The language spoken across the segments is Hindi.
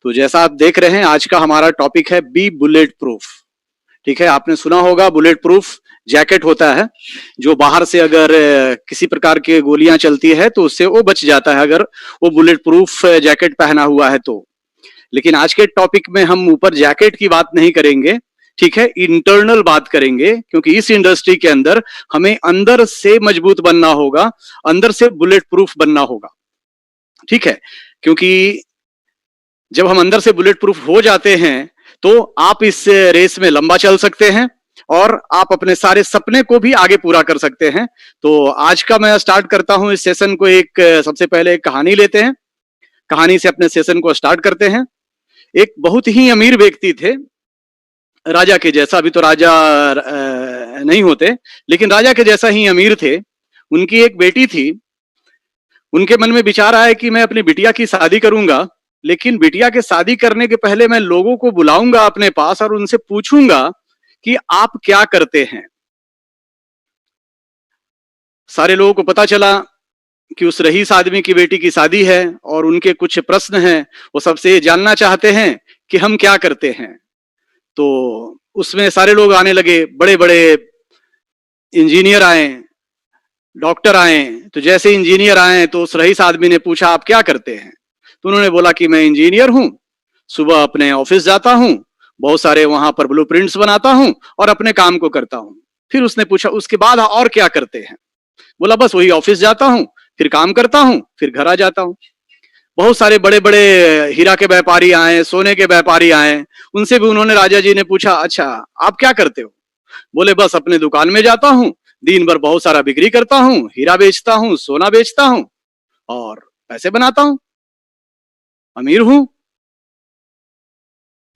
तो जैसा आप देख रहे हैं, आज का हमारा टॉपिक है बी बुलेट प्रूफ। ठीक है, आपने सुना होगा बुलेट प्रूफ जैकेट होता है जो बाहर से अगर किसी प्रकार की गोलियां चलती है तो उससे वो बच जाता है अगर वो बुलेट प्रूफ जैकेट पहना हुआ है तो। लेकिन आज के टॉपिक में हम ऊपर जैकेट की बात नहीं करेंगे, ठीक है, इंटरनल बात करेंगे, क्योंकि इस इंडस्ट्री के अंदर हमें अंदर से मजबूत बनना होगा, अंदर से बुलेट प्रूफ बनना होगा। ठीक है, क्योंकि जब हम अंदर से बुलेट प्रूफ हो जाते हैं तो आप इस रेस में लंबा चल सकते हैं और आप अपने सारे सपने को भी आगे पूरा कर सकते हैं। तो आज का मैं स्टार्ट करता हूं इस सेशन को। सबसे पहले एक कहानी लेते हैं, कहानी से अपने सेशन को स्टार्ट करते हैं। एक बहुत ही अमीर व्यक्ति थे, राजा के जैसा। अभी तो राजा नहीं होते, लेकिन राजा के जैसा ही अमीर थे। उनकी एक बेटी थी। उनके मन में विचार आया कि मैं अपनी बिटिया की शादी करूंगा, लेकिन बिटिया के शादी करने के पहले मैं लोगों को बुलाऊंगा अपने पास और उनसे पूछूंगा कि आप क्या करते हैं। सारे लोगों को पता चला कि उस रईस आदमी की बेटी की शादी है और उनके कुछ प्रश्न हैं, वो सबसे जानना चाहते हैं कि हम क्या करते हैं। तो उसमें सारे लोग आने लगे, बड़े बड़े इंजीनियर आए, डॉक्टर आए। तो जैसे इंजीनियर आए तो उस रईस आदमी ने पूछा आप क्या करते हैं। तो उन्होंने बोला कि मैं इंजीनियर हूं, सुबह अपने ऑफिस जाता हूं, बहुत सारे वहां पर ब्लूप्रिंट्स बनाता हूं और अपने काम को करता हूं। फिर उसने पूछा उसके बाद और क्या करते हैं। बोला बस वही, ऑफिस जाता हूं, फिर काम करता हूं, फिर घर आ जाता हूं। बहुत सारे बड़े बड़े हीरा के व्यापारी आए, सोने के व्यापारी आए, उनसे भी उन्होंने, राजा जी ने पूछा अच्छा आप क्या करते हो। बोले बस अपने दुकान में जाता हूं, दिन भर बहुत सारा बिक्री करता हूं, हीरा बेचता हूं, सोना बेचता हूं और पैसे बनाता हूं, अमीर हूं।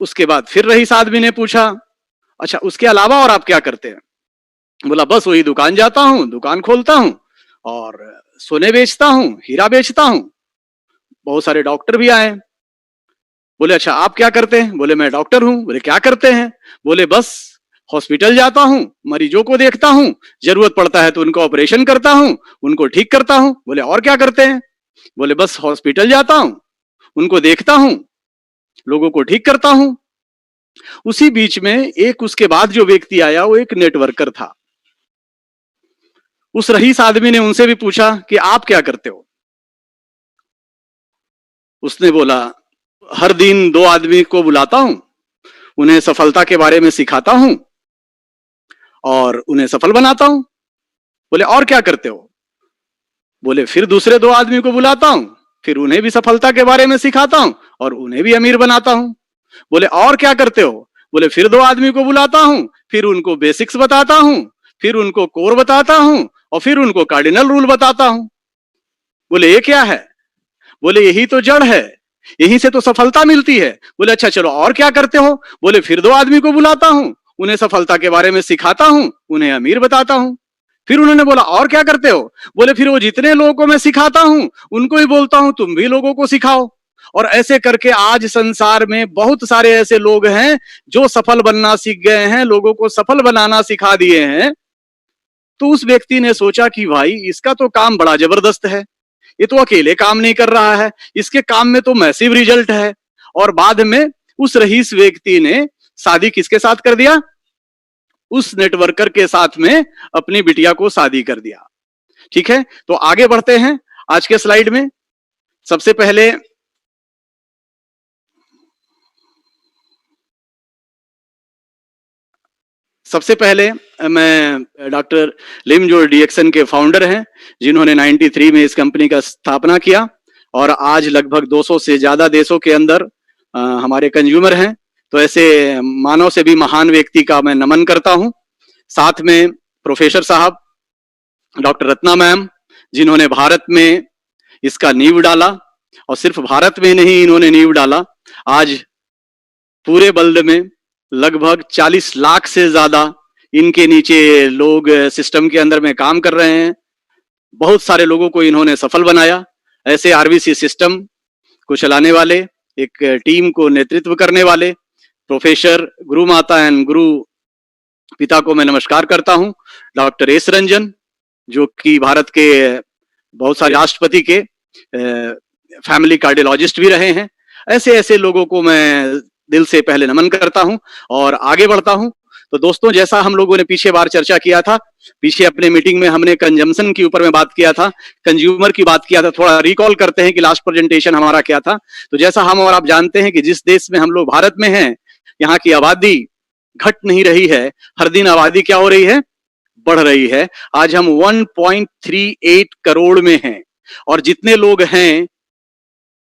उसके बाद फिर रईस आदमी ने पूछा अच्छा उसके अलावा और आप क्या करते हैं। बोला बस वही, दुकान जाता हूं, दुकान खोलता हूं और सोने बेचता हूं, हीरा बेचता हूं। बहुत सारे डॉक्टर भी आए। बोले अच्छा आप क्या करते हैं। बोले मैं डॉक्टर हूं। बोले क्या करते हैं। बोले बस हॉस्पिटल जाता हूं, मरीजों को देखता हूं, जरूरत पड़ता है तो उनका ऑपरेशन करता हूं, उनको ठीक करता हूं। बोले और क्या करते हैं। बोले बस हॉस्पिटल जाता हूं, उनको देखता हूं, लोगों को ठीक करता हूं। उसी बीच में एक उसके बाद जो व्यक्ति आया वो एक नेटवर्कर था। उस रईस आदमी ने उनसे भी पूछा कि आप क्या करते हो। उसने बोला हर दिन 2 आदमी को बुलाता हूं, उन्हें सफलता के बारे में सिखाता हूं और उन्हें सफल बनाता हूं। बोले और क्या करते हो। बोले फिर दूसरे 2 आदमी को बुलाता हूं, फिर उन्हें भी सफलता के बारे में सिखाता हूं और उन्हें भी अमीर बनाता हूं। बोले और क्या करते हो। बोले फिर 2 आदमी को बुलाता हूं, फिर उनको बेसिक्स बताता हूं, फिर उनको कोर बताता हूं और फिर उनको कार्डिनल रूल बताता हूं। बोले ये क्या है। बोले यही तो जड़ है, यहीं से तो सफलता मिलती है। बोले अच्छा चलो और क्या करते हो। बोले फिर 2 आदमी को बुलाता हूं, उन्हें सफलता के बारे में सिखाता हूं, उन्हें अमीर बताता हूं। फिर उन्होंने बोला और क्या करते हो। बोले फिर वो जितने लोगों को मैं सिखाता हूं उनको ही बोलता हूं तुम भी लोगों को सिखाओ। और ऐसे करके आज संसार में बहुत सारे ऐसे लोग हैं जो सफल बनना सीख गए हैं, लोगों को सफल बनाना सिखा दिए हैं। तो उस व्यक्ति ने सोचा कि भाई इसका तो काम बड़ा जबरदस्त है, ये तो अकेले काम नहीं कर रहा है, इसके काम में तो मैसिव रिजल्ट है। और बाद में उस रईस व्यक्ति ने शादी किसके साथ कर दिया। उस नेटवर्कर के साथ में अपनी बिटिया को शादी कर दिया। ठीक है, तो आगे बढ़ते हैं आज के स्लाइड में। सबसे पहले मैं डॉक्टर लिम जो डीएक्सन के फाउंडर हैं, जिन्होंने 93 में इस कंपनी का स्थापना किया और आज लगभग 200 से ज्यादा देशों के अंदर हमारे कंज्यूमर हैं। तो ऐसे मानव से भी महान व्यक्ति का मैं नमन करता हूं। साथ में प्रोफेसर साहब डॉक्टर रत्ना मैम, जिन्होंने भारत में इसका नींव डाला और सिर्फ भारत में नहीं इन्होंने नींव डाला, आज पूरे वर्ल्ड में लगभग 40 लाख से ज्यादा इनके नीचे लोग सिस्टम के अंदर में काम कर रहे हैं। बहुत सारे लोगों को इन्होंने सफल बनाया। ऐसे आरबीसी सिस्टम को चलाने वाले, एक टीम को नेतृत्व करने वाले प्रोफेसर गुरु माता एंड गुरु पिता को मैं नमस्कार करता हूं। डॉक्टर एस रंजन, जो कि भारत के बहुत सारे राष्ट्रपति के फैमिली कार्डियोलॉजिस्ट भी रहे हैं। ऐसे ऐसे लोगों को मैं दिल से पहले नमन करता हूं और आगे बढ़ता हूं। तो दोस्तों, जैसा हम लोगों ने पीछे बार चर्चा किया था, पीछे अपने मीटिंग में हमने कंजम्पशन के ऊपर में बात किया था, कंज्यूमर की बात किया था। थोड़ा रिकॉल करते हैं कि लास्ट प्रेजेंटेशन हमारा क्या था। तो जैसा हम और आप जानते हैं कि जिस देश में हम लोग भारत में हैं, यहाँ की आबादी घट नहीं रही है, हर दिन आबादी क्या हो रही है, बढ़ रही है। आज हम 1.38 करोड़ में हैं और जितने लोग हैं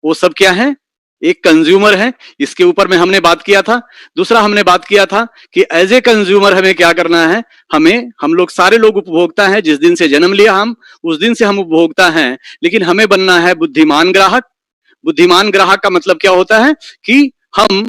वो सब क्या है, एक कंज्यूमर है। इसके ऊपर में हमने बात किया था। दूसरा हमने बात किया था कि एज ए कंज्यूमर हमें क्या करना है, हम लोग सारे लोग उपभोक्ता हैं। जिस दिन से जन्म लिया हम, उस दिन से हम उपभोक्ता हैं, लेकिन हमें बनना है बुद्धिमान ग्राहक। बुद्धिमान ग्राहक का मतलब क्या होता है कि हम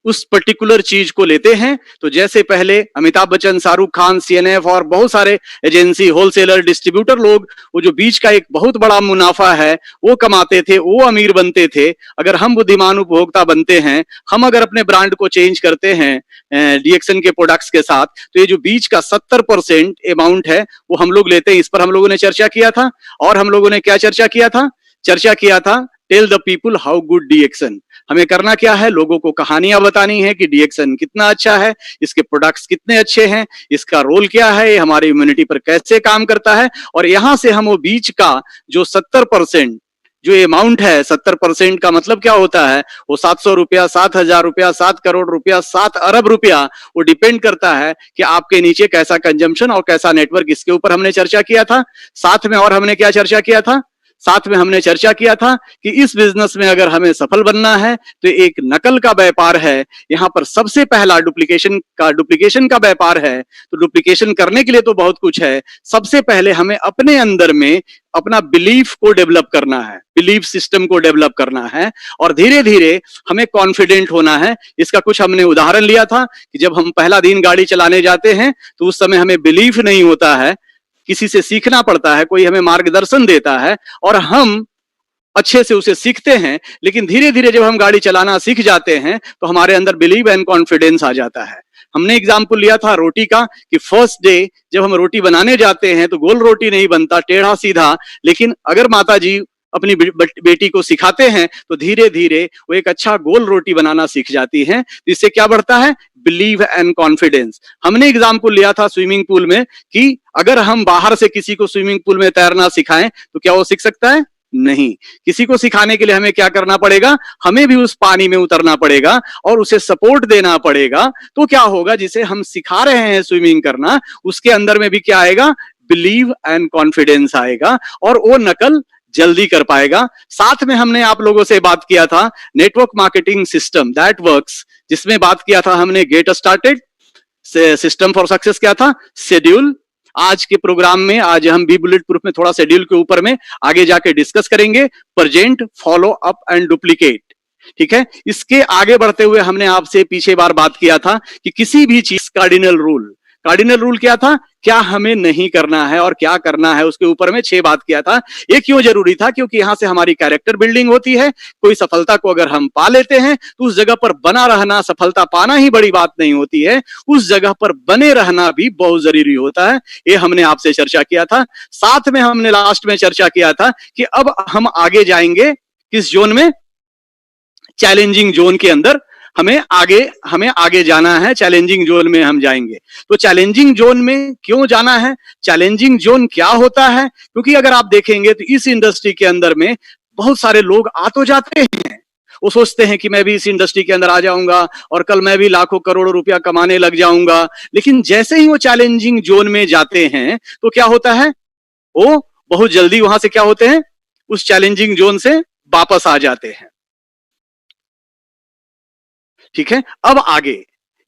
उस पर्टिकुलर चीज को लेते हैं। तो जैसे पहले अमिताभ बच्चन, शाहरुख खान, सीएनएफ और बहुत सारे एजेंसी, होलसेलर, डिस्ट्रीब्यूटर लोग, वो जो बीच का एक बहुत बड़ा मुनाफा है वो कमाते थे, वो अमीर बनते थे। अगर हम बुद्धिमान उपभोक्ता बनते हैं, हम अगर अपने ब्रांड को चेंज करते हैं डीएक्सन के प्रोडक्ट्स के साथ, तो ये जो बीच का 70% अमाउंट है वो हम लोग लेते हैं। इस पर हम लोगों ने चर्चा किया था। और हम लोगों ने क्या चर्चा किया था, tell the people how good DXN. हमें करना क्या है, लोगों को कहानियां बतानी है कि डीएक्सन कितना अच्छा है, इसके प्रोडक्ट्स कितने अच्छे हैं, इसका रोल क्या है, हमारी इम्यूनिटी पर कैसे काम करता है। और यहां से हम वो बीच का जो 70% जो अमाउंट है, 70% का मतलब क्या होता है, वो 700 रुपया, 7,000 रुपया, 7 करोड़ रुपया, 7 अरब रुपया, वो डिपेंड करता है कि आपके नीचे कैसा कंजम्पशन और कैसा नेटवर्क। इसके ऊपर हमने चर्चा किया था। साथ में और हमने क्या चर्चा किया था, साथ में हमने चर्चा किया था कि इस बिजनेस में अगर हमें सफल बनना है तो एक नकल का व्यापार है। यहां पर सबसे पहला डुप्लीकेशन का व्यापार है। तो डुप्लीकेशन करने के लिए तो बहुत कुछ है। सबसे पहले हमें अपने अंदर में अपना बिलीफ को डेवलप करना है, बिलीफ सिस्टम को डेवलप करना है और धीरे धीरे हमें कॉन्फिडेंट होना है। इसका कुछ हमने उदाहरण लिया था कि जब हम पहला दिन गाड़ी चलाने जाते हैं तो उस समय हमें बिलीफ नहीं होता है, किसी से सीखना पड़ता है, कोई हमें मार्गदर्शन देता है और हम अच्छे से उसे सीखते हैं। लेकिन धीरे धीरे जब हम गाड़ी चलाना सीख जाते हैं तो हमारे अंदर बिलीव एंड कॉन्फिडेंस आ जाता है। हमने एग्जाम्पल लिया था रोटी का कि फर्स्ट डे जब हम रोटी बनाने जाते हैं तो गोल रोटी नहीं बनता, टेढ़ा सीधा। लेकिन अगर माता जी अपनी बेटी को सिखाते हैं तो धीरे धीरे वो एक अच्छा गोल रोटी बनाना सीख जाती हैं। इससे क्या बढ़ता है, बिलीव एंड कॉन्फिडेंस। हमने एग्जाम्पल लिया था स्विमिंग पूल में कि अगर हम बाहर से किसी को स्विमिंग पूल में तैरना सिखाएं तो क्या वो सीख सकता है, नहीं। किसी को सिखाने के लिए हमें क्या करना पड़ेगा, हमें भी उस पानी में उतरना पड़ेगा और उसे सपोर्ट देना पड़ेगा। तो क्या होगा, जिसे हम सिखा रहे हैं स्विमिंग करना, उसके अंदर में भी क्या आएगा, बिलीव एंड कॉन्फिडेंस आएगा और वो नकल जल्दी कर पाएगा। साथ में हमने आप लोगों से बात किया था network marketing system that works, जिसमें बात किया था हमने get started, system for success क्या था, शेड्यूल। आज के प्रोग्राम में आज हम भी बुलेट प्रूफ में थोड़ा शेड्यूल के ऊपर में आगे जाके डिस्कस करेंगे, present, follow up and duplicate. ठीक है। इसके आगे बढ़ते हुए हमने आपसे पीछे बार बात किया था कि किसी भी चीज कार्डिनल रूल क्या था, क्या हमें नहीं करना है और क्या करना है, उसके ऊपर में 6 बात किया था। ये क्यों जरूरी था, क्योंकि यहां से हमारी कैरेक्टर बिल्डिंग होती है। कोई सफलता को अगर हम पा लेते हैं तो उस जगह पर बना रहना, सफलता पाना ही बड़ी बात नहीं होती है, उस जगह पर बने रहना भी बहुत जरूरी होता है। ये हमने आपसे चर्चा किया था। साथ में हमने लास्ट में चर्चा किया था कि अब हम आगे जाएंगे किस जोन में, चैलेंजिंग जोन के अंदर हमें आगे जाना है। चैलेंजिंग जोन में हम जाएंगे। तो चैलेंजिंग जोन में क्यों जाना है, चैलेंजिंग जोन क्या होता है, क्योंकि अगर आप देखेंगे तो इस इंडस्ट्री के अंदर में बहुत सारे लोग आ तो जाते हैं, वो सोचते हैं कि मैं भी इस इंडस्ट्री के अंदर आ जाऊंगा और कल मैं भी लाखों करोड़ों रुपया कमाने लग जाऊंगा। लेकिन जैसे ही वो चैलेंजिंग जोन में जाते हैं तो क्या होता है, वो बहुत जल्दी वहां से क्या होते हैं, उस चैलेंजिंग जोन से वापस आ जाते हैं। ठीक है। अब आगे,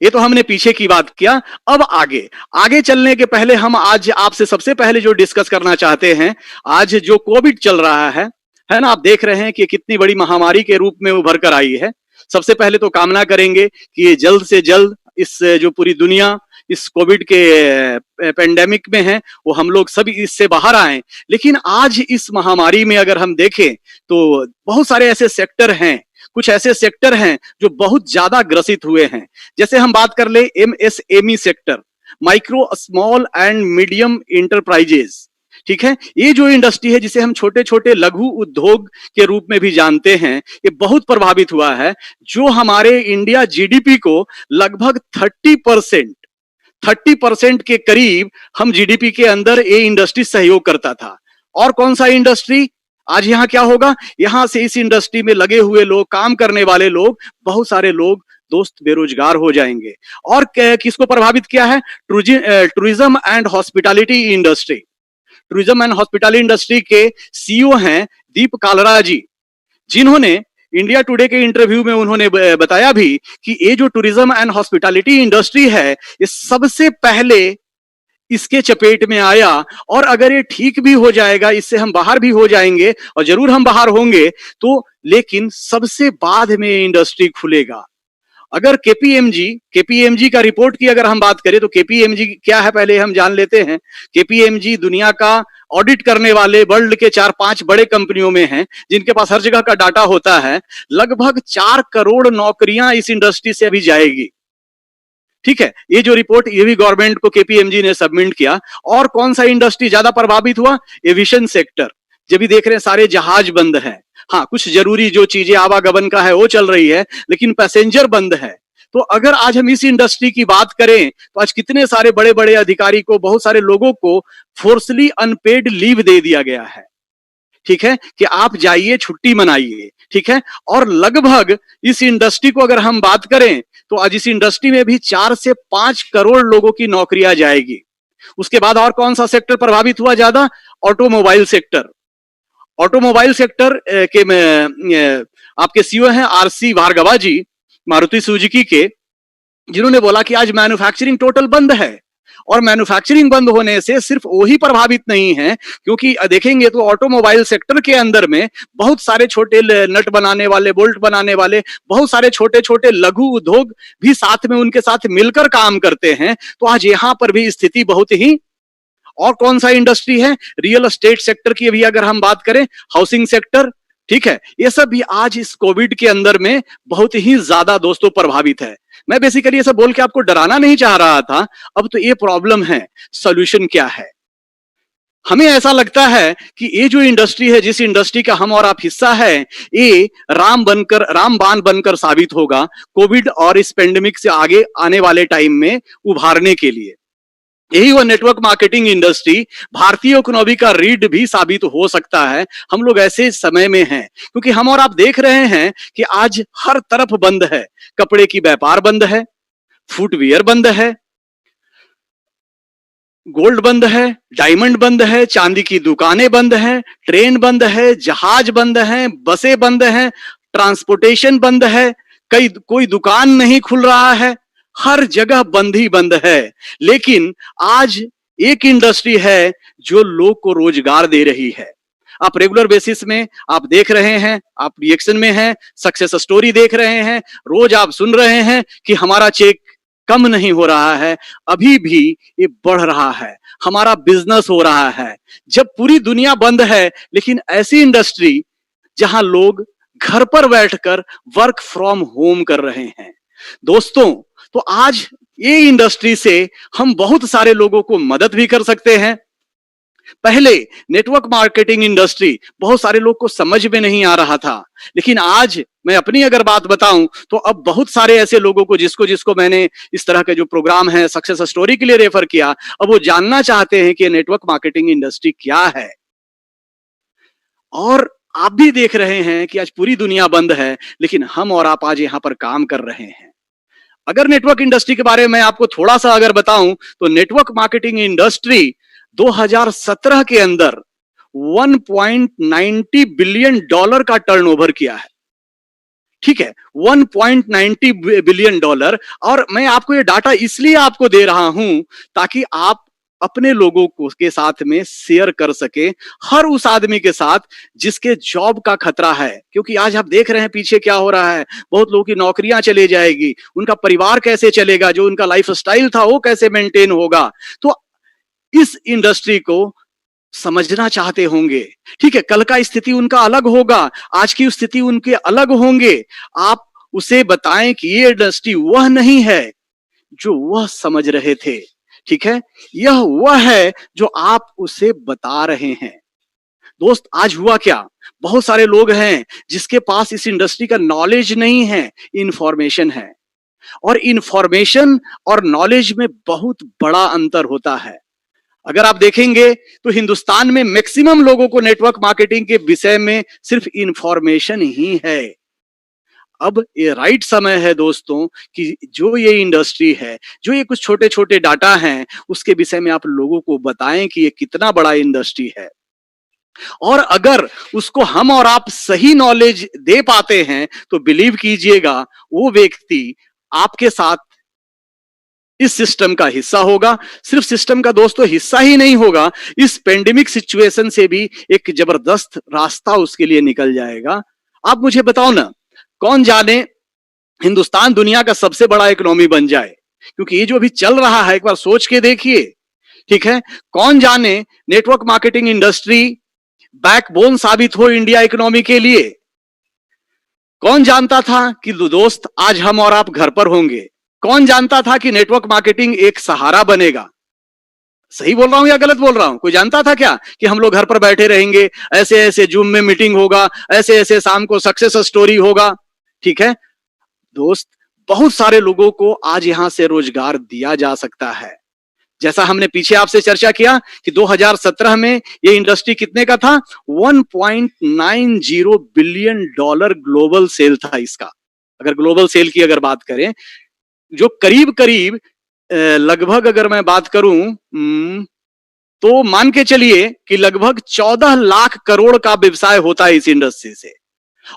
ये तो हमने पीछे की बात किया। अब आगे चलने के पहले हम आज आपसे सबसे पहले जो डिस्कस करना चाहते हैं, आज जो कोविड चल रहा है ना, आप देख रहे हैं कि कितनी बड़ी महामारी के रूप में उभर कर आई है। सबसे पहले तो कामना करेंगे कि ये जल्द से जल्द इस जो पूरी दुनिया इस कोविड के पेंडेमिक में है, वो हम लोग सभी इससे बाहर आए। लेकिन आज इस महामारी में अगर हम देखें तो बहुत सारे ऐसे सेक्टर हैं, कुछ ऐसे सेक्टर हैं जो बहुत ज्यादा ग्रसित हुए हैं। जैसे हम बात कर ले MSME sector, micro small and medium enterprises. ठीक है, ये जो इंडस्ट्री है जिसे हम छोटे छोटे लघु उद्योग के रूप में भी जानते हैं, ये बहुत प्रभावित हुआ है, जो हमारे इंडिया जीडीपी को लगभग 30% के करीब हम जीडीपी के अंदर ये इंडस्ट्री सहयोग करता था। और कौन सा इंडस्ट्री? आज यहाँ क्या होगा, यहां से इस इंडस्ट्री में लगे हुए लोग, काम करने वाले लोग, बहुत सारे लोग दोस्त बेरोजगार हो जाएंगे। और किसको प्रभावित किया है? Tourism and hospitality industry. Tourism and hospitality industry के सीईओ हैं दीप कालरा जी, जिन्होंने इंडिया टुडे के इंटरव्यू में उन्होंने बताया भी कि ये जो टूरिज्म एंड हॉस्पिटैलिटी इंडस्ट्री है, ये सबसे पहले इसके चपेट में आया, और अगर ये ठीक भी हो जाएगा, इससे हम बाहर भी हो जाएंगे, और जरूर हम बाहर होंगे तो, लेकिन सबसे बाद में इंडस्ट्री खुलेगा। अगर केपीएमजी का रिपोर्ट की अगर हम बात करें तो केपीएमजी क्या है पहले हम जान लेते हैं। केपीएमजी दुनिया का ऑडिट करने वाले वर्ल्ड के 4-5 बड़े कंपनियों में हैं, जिनके पास हर जगह का डाटा होता है। लगभग 4 करोड़ नौकरियां इस इंडस्ट्री से अभी जाएगी। ठीक है, ये जो रिपोर्ट ये भी गवर्नमेंट को केपीएमजी ने सबमिट किया। और कौन सा इंडस्ट्री ज्यादा प्रभावित हुआ? Aviation sector. जब भी देख रहे हैं सारे जहाज बंद हैं, हाँ कुछ जरूरी जो चीजें आवागमन का है वो चल रही है, लेकिन पैसेंजर बंद है। तो अगर आज हम इस इंडस्ट्री की बात करें तो आज कितने सारे बड़े बड़े अधिकारी को, बहुत सारे लोगों को फोर्सली अनपेड लीव दे दिया गया है। ठीक है, कि आप जाइए छुट्टी मनाइए। ठीक है, और लगभग इस इंडस्ट्री को अगर हम बात करें तो आज इस इंडस्ट्री में भी 4 से 5 करोड़ लोगों की नौकरियां जाएगी। उसके बाद और कौन सा सेक्टर प्रभावित हुआ ज्यादा? Automobile sector. ऑटोमोबाइल सेक्टर के में आपके सीईओ हैं आरसी भार्गवा जी, मारुति सुजुकी के, जिन्होंने बोला कि आज मैन्युफैक्चरिंग टोटल बंद है। और मैन्युफैक्चरिंग बंद होने से सिर्फ वही प्रभावित नहीं है, क्योंकि देखेंगे तो ऑटोमोबाइल सेक्टर के अंदर में बहुत सारे छोटे नट बनाने वाले, बोल्ट बनाने वाले, बहुत सारे छोटे छोटे लघु उद्योग भी साथ में उनके साथ मिलकर काम करते हैं। तो आज यहां पर भी स्थिति बहुत ही। और कौन सा इंडस्ट्री है? रियल एस्टेट सेक्टर की भी अगर हम बात करें, हाउसिंग सेक्टर। ठीक है, ये सब भी आज इस कोविड के अंदर में बहुत ही ज्यादा दोस्तों प्रभावित है। मैं बेसिकली ये सब बोल के आपको डराना नहीं चाह रहा था। अब तो ये प्रॉब्लम है, सॉल्यूशन क्या है? हमें ऐसा लगता है कि ये जो इंडस्ट्री है, जिस इंडस्ट्री का हम और आप हिस्सा है, ये रामबाण बनकर साबित होगा कोविड और इस पेंडेमिक से आगे आने वाले टाइम में उभारने के लिए। यही वो नेटवर्क मार्केटिंग इंडस्ट्री भारतीय इकोनॉमी का रीढ़ भी साबित हो सकता है। हम लोग ऐसे समय में हैं, क्योंकि हम और आप देख रहे हैं कि आज हर तरफ बंद है। कपड़े की व्यापार बंद है, फुटवियर बंद है, गोल्ड बंद है, डायमंड बंद है, चांदी की दुकानें बंद हैं, ट्रेन बंद है, जहाज बंद है, बसें बंद हैं, ट्रांसपोर्टेशन बंद है, कोई दुकान नहीं खुल रहा है, हर जगह बंद ही बंद है। लेकिन आज एक इंडस्ट्री है जो लोग को रोजगार दे रही है। आप रेगुलर बेसिस में आप देख रहे हैं, आप रिएक्शन में हैं, सक्सेस स्टोरी देख रहे हैं, रोज आप सुन रहे हैं कि हमारा चेक कम नहीं हो रहा है, अभी भी ये बढ़ रहा है, हमारा बिजनेस हो रहा है। जब पूरी दुनिया बंद है, लेकिन ऐसी इंडस्ट्री जहां लोग घर पर बैठकर वर्क फ्रॉम होम कर रहे हैं। दोस्तों, तो आज ये इंडस्ट्री से हम बहुत सारे लोगों को मदद भी कर सकते हैं। पहले नेटवर्क मार्केटिंग इंडस्ट्री बहुत सारे लोग को समझ में नहीं आ रहा था, लेकिन आज मैं अपनी अगर बात बताऊं तो अब बहुत सारे ऐसे लोगों को जिसको मैंने इस तरह के जो प्रोग्राम है सक्सेस स्टोरी के लिए रेफर किया, अब वो जानना चाहते हैं कि नेटवर्क मार्केटिंग इंडस्ट्री क्या है। और आप भी देख रहे हैं कि आज पूरी दुनिया बंद है, लेकिन हम और आप आज यहां पर काम कर रहे हैं। अगर नेटवर्क इंडस्ट्री के बारे में आपको थोड़ा सा अगर बताऊं तो नेटवर्क मार्केटिंग इंडस्ट्री 2017 के अंदर 1.90 बिलियन डॉलर का टर्नओवर किया है। ठीक है, 1.90 बिलियन डॉलर। और मैं आपको ये डाटा इसलिए आपको दे रहा हूं ताकि आप अपने लोगों को के साथ में शेयर कर सके, हर उस आदमी के साथ जिसके जॉब का खतरा है। क्योंकि आज आप देख रहे हैं पीछे क्या हो रहा है, बहुत लोगों की नौकरियां चले जाएगी, उनका परिवार कैसे चलेगा, जो उनका लाइफस्टाइल था वो कैसे मेंटेन होगा। तो इस इंडस्ट्री को समझना चाहते होंगे। ठीक है, कल का स्थिति उनका अलग होगा, आज की स्थिति उनके अलग होंगे। आप उसे बताएं कि ये इंडस्ट्री वह नहीं है जो वह समझ रहे थे। ठीक है, यह वह है जो आप उसे बता रहे हैं। दोस्त, आज हुआ क्या, बहुत सारे लोग हैं जिसके पास इस इंडस्ट्री का नॉलेज नहीं है, इंफॉर्मेशन है। और इंफॉर्मेशन और नॉलेज में बहुत बड़ा अंतर होता है। अगर आप देखेंगे तो हिंदुस्तान में मैक्सिमम लोगों को नेटवर्क मार्केटिंग के विषय में सिर्फ इंफॉर्मेशन ही है। अब ये राइट समय है दोस्तों कि जो ये इंडस्ट्री है, जो ये कुछ छोटे छोटे डाटा हैं, उसके विषय में आप लोगों को बताएं कि ये कितना बड़ा इंडस्ट्री है। और अगर उसको हम और आप सही नॉलेज दे पाते हैं तो बिलीव कीजिएगा, वो व्यक्ति आपके साथ इस सिस्टम का हिस्सा होगा। सिर्फ सिस्टम का दोस्तों हिस्सा ही नहीं होगा, इस पेंडेमिक सिचुएशन से भी एक जबरदस्त रास्ता उसके लिए निकल जाएगा। आप मुझे बताओ ना, कौन जाने हिंदुस्तान दुनिया का सबसे बड़ा इकोनॉमी बन जाए, क्योंकि ये जो अभी चल रहा है एक बार सोच के देखिए। ठीक है, कौन जाने नेटवर्क मार्केटिंग इंडस्ट्री बैकबोन साबित हो इंडिया इकोनॉमी के लिए। कौन जानता था कि दोस्त आज हम और आप घर पर होंगे। कौन जानता था कि नेटवर्क मार्केटिंग एक सहारा बनेगा। सही बोल रहा हूं या गलत बोल रहा हूं? कोई जानता था क्या कि हम लोग घर पर बैठे रहेंगे, ऐसे ऐसे जूम में मीटिंग होगा, ऐसे ऐसे शाम को सक्सेस स्टोरी होगा। ठीक है दोस्त, बहुत सारे लोगों को आज यहां से रोजगार दिया जा सकता है। जैसा हमने पीछे आपसे चर्चा किया कि 2017 में ये इंडस्ट्री कितने का था, 1.90 बिलियन डॉलर ग्लोबल सेल था इसका। अगर ग्लोबल सेल की अगर बात करें, जो करीब करीब लगभग अगर मैं बात करूं तो मान के चलिए कि लगभग 14 लाख करोड़ का व्यवसाय होता है इस इंडस्ट्री से।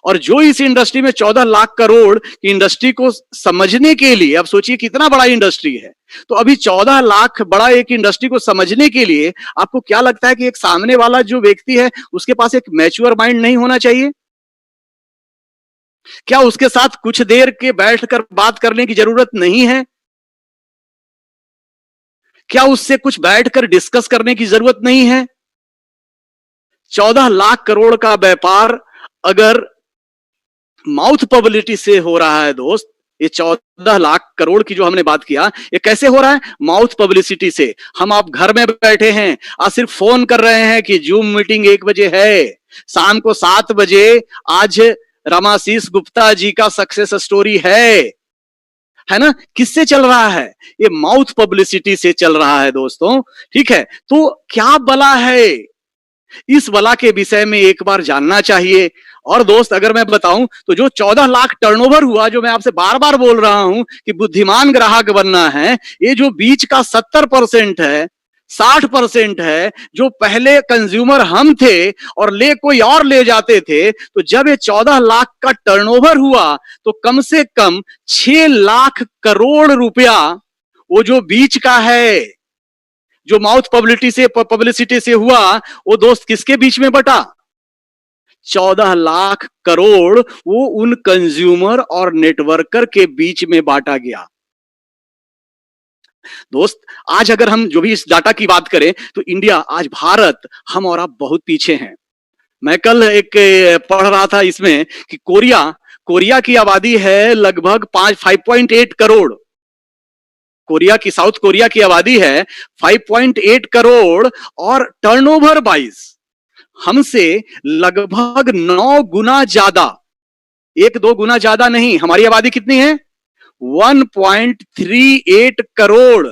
और जो इस इंडस्ट्री में 14 लाख करोड़ की इंडस्ट्री को समझने के लिए, अब सोचिए कितना बड़ा इंडस्ट्री है, तो अभी 14 लाख बड़ा एक इंडस्ट्री को समझने के लिए आपको क्या लगता है कि एक सामने वाला जो व्यक्ति है उसके पास एक मैच्योर माइंड नहीं होना चाहिए? क्या उसके साथ कुछ देर के बैठकर बात करने की जरूरत नहीं है? क्या उससे कुछ बैठकर डिस्कस करने की जरूरत नहीं है? 14 लाख करोड़ का व्यापार अगर माउथ पब्लिसिटी से हो रहा है दोस्त, ये 14 लाख करोड़ की जो हमने बात किया, ये कैसे हो रहा है? माउथ पब्लिसिटी से। हम आप घर में बैठे हैं, आज सिर्फ फोन कर रहे हैं कि जूम मीटिंग 1 बजे है, शाम को 7 बजे आज रामाशीष गुप्ता जी का सक्सेस स्टोरी है ना? किससे चल रहा है? ये माउथ पब्लिसिटी से चल रहा है दोस्तों। ठीक है, तो क्या बला है, इस बला के विषय में एक बार जानना चाहिए। और दोस्त अगर मैं बताऊं तो जो 14 लाख टर्नओवर हुआ, जो मैं आपसे बार बार बोल रहा हूं कि बुद्धिमान ग्राहक बनना है, ये जो बीच का 70% है, 60% है, जो पहले कंज्यूमर हम थे और ले कोई और ले जाते थे, तो जब ये 14 लाख का टर्नओवर हुआ तो कम से कम 6 लाख करोड़ रुपया वो जो बीच का है, जो माउथ पब्लिसिटी से हुआ, वो दोस्त किसके बीच में बटा? 14 लाख करोड़ वो उन कंज्यूमर और नेटवर्कर के बीच में बांटा गया। दोस्त आज अगर हम जो भी इस डाटा की बात करें तो इंडिया, आज भारत, हम और आप बहुत पीछे हैं। मैं कल एक पढ़ रहा था इसमें कि कोरिया की आबादी है लगभग 5.8 करोड़। कोरिया की, साउथ कोरिया की आबादी है 5.8 करोड़ और टर्नओवर वाइज हमसे लगभग 9 गुना ज्यादा, 1-2 गुना ज्यादा नहीं। हमारी आबादी कितनी है? 1.38 करोड़।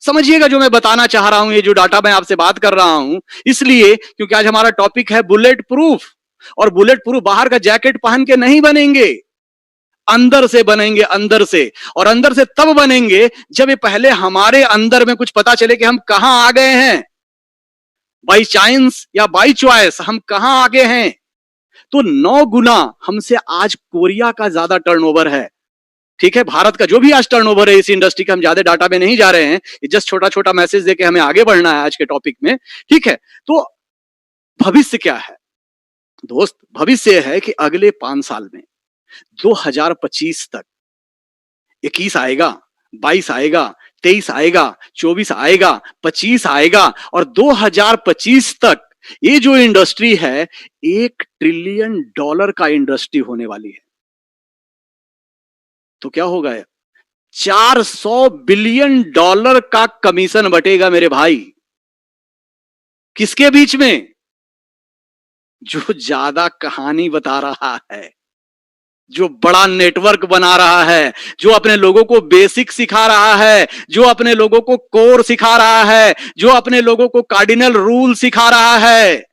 समझिएगा जो मैं बताना चाह रहा हूं, ये जो डाटा मैं आपसे बात कर रहा हूं, इसलिए क्योंकि आज हमारा टॉपिक है बुलेट प्रूफ। और बुलेट प्रूफ बाहर का जैकेट पहन के नहीं बनेंगे, अंदर से बनेंगे, अंदर से। और अंदर से तब बनेंगे जब ये पहले हमारे अंदर में कुछ पता चले कि हम कहां आ गए हैं, बाई चांस या बाई चॉइस हम कहां आगे हैं। तो 9 गुना हमसे आज कोरिया का ज्यादा टर्नओवर है। ठीक है, भारत का जो भी आज टर्नओवर है इस इंडस्ट्री का, हम ज्यादा डाटा में नहीं जा रहे हैं, जस्ट छोटा छोटा मैसेज देके हमें आगे बढ़ना है आज के टॉपिक में। ठीक है, तो भविष्य क्या है दोस्त? भविष्य है कि अगले 5 साल में 2025 तक 21 आएगा, 22 आएगा, 23 आएगा, 24 आएगा, 25 आएगा और 2025 तक ये जो इंडस्ट्री है $1 ट्रिलियन का इंडस्ट्री होने वाली है। तो क्या होगा $400 बिलियन का कमीशन बटेगा मेरे भाई। किसके बीच में? जो ज्यादा कहानी बता रहा है, जो बड़ा नेटवर्क बना रहा है, जो अपने लोगों को बेसिक सिखा रहा है, जो अपने लोगों को कोर सिखा रहा है, जो अपने लोगों को कार्डिनल रूल सिखा रहा है,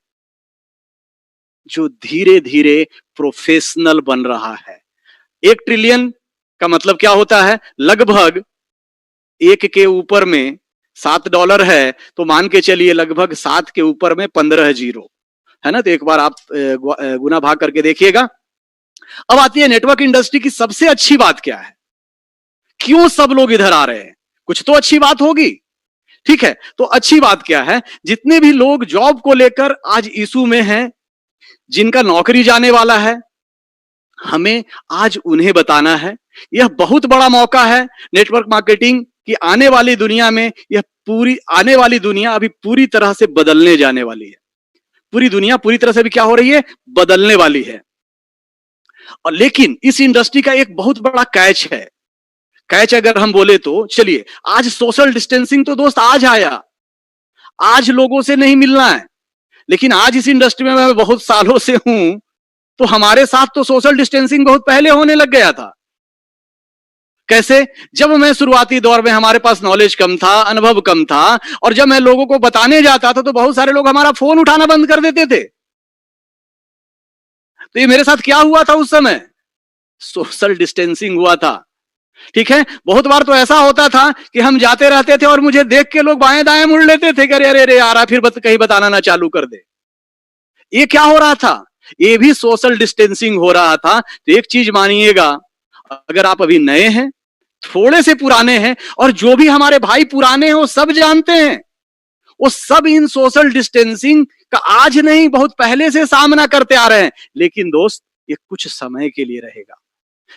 जो धीरे धीरे प्रोफेशनल बन रहा है। 1 ट्रिलियन का मतलब क्या होता है? लगभग एक के ऊपर में $7 है, तो मान के चलिए लगभग 7 के ऊपर में 15 जीरो है ना। तो एक बार आप गुना भाग करके देखिएगा। अब आती है नेटवर्क इंडस्ट्री की सबसे अच्छी बात क्या है, क्यों सब लोग इधर आ रहे हैं? कुछ तो अच्छी बात होगी, ठीक है। तो अच्छी बात क्या है? जितने भी लोग जॉब को लेकर आज इशू में हैं, जिनका नौकरी जाने वाला है, हमें आज उन्हें बताना है। यह बहुत बड़ा मौका है नेटवर्क मार्केटिंग की। आने वाली दुनिया में यह आने वाली दुनिया अभी पूरी तरह से बदलने जाने वाली है। पूरी दुनिया पूरी तरह से भी क्या हो रही है? बदलने वाली है। और लेकिन इस इंडस्ट्री का एक बहुत बड़ा कैच है। कैच अगर हम बोले तो चलिए, आज सोशल डिस्टेंसिंग तो दोस्त आज आया, आज लोगों से नहीं मिलना है। लेकिन आज इस इंडस्ट्री में मैं बहुत सालों से हूं, तो हमारे साथ तो सोशल डिस्टेंसिंग बहुत पहले होने लग गया था। कैसे? जब मैं शुरुआती दौर में, हमारे पास नॉलेज कम था, अनुभव कम था, और जब मैं लोगों को बताने जाता था तो बहुत सारे लोग हमारा फोन उठाना बंद कर देते थे। तो ये मेरे साथ क्या हुआ था उस समय? सोशल डिस्टेंसिंग हुआ था, ठीक है। बहुत बार तो ऐसा होता था कि हम जाते रहते थे और मुझे देख के लोग बाएं दाएं मुड़ लेते थे कि अरे अरे अरे यार, फिर कहीं बताना ना चालू कर दे। ये क्या हो रहा था? ये भी सोशल डिस्टेंसिंग हो रहा था। तो एक चीज मानिएगा, अगर आप अभी नए हैं, थोड़े से पुराने हैं, और जो भी हमारे भाई पुराने हैं वो सब जानते हैं, वो सब इन सोशल डिस्टेंसिंग का आज नहीं बहुत पहले से सामना करते आ रहे हैं। लेकिन दोस्त, ये कुछ समय के लिए रहेगा।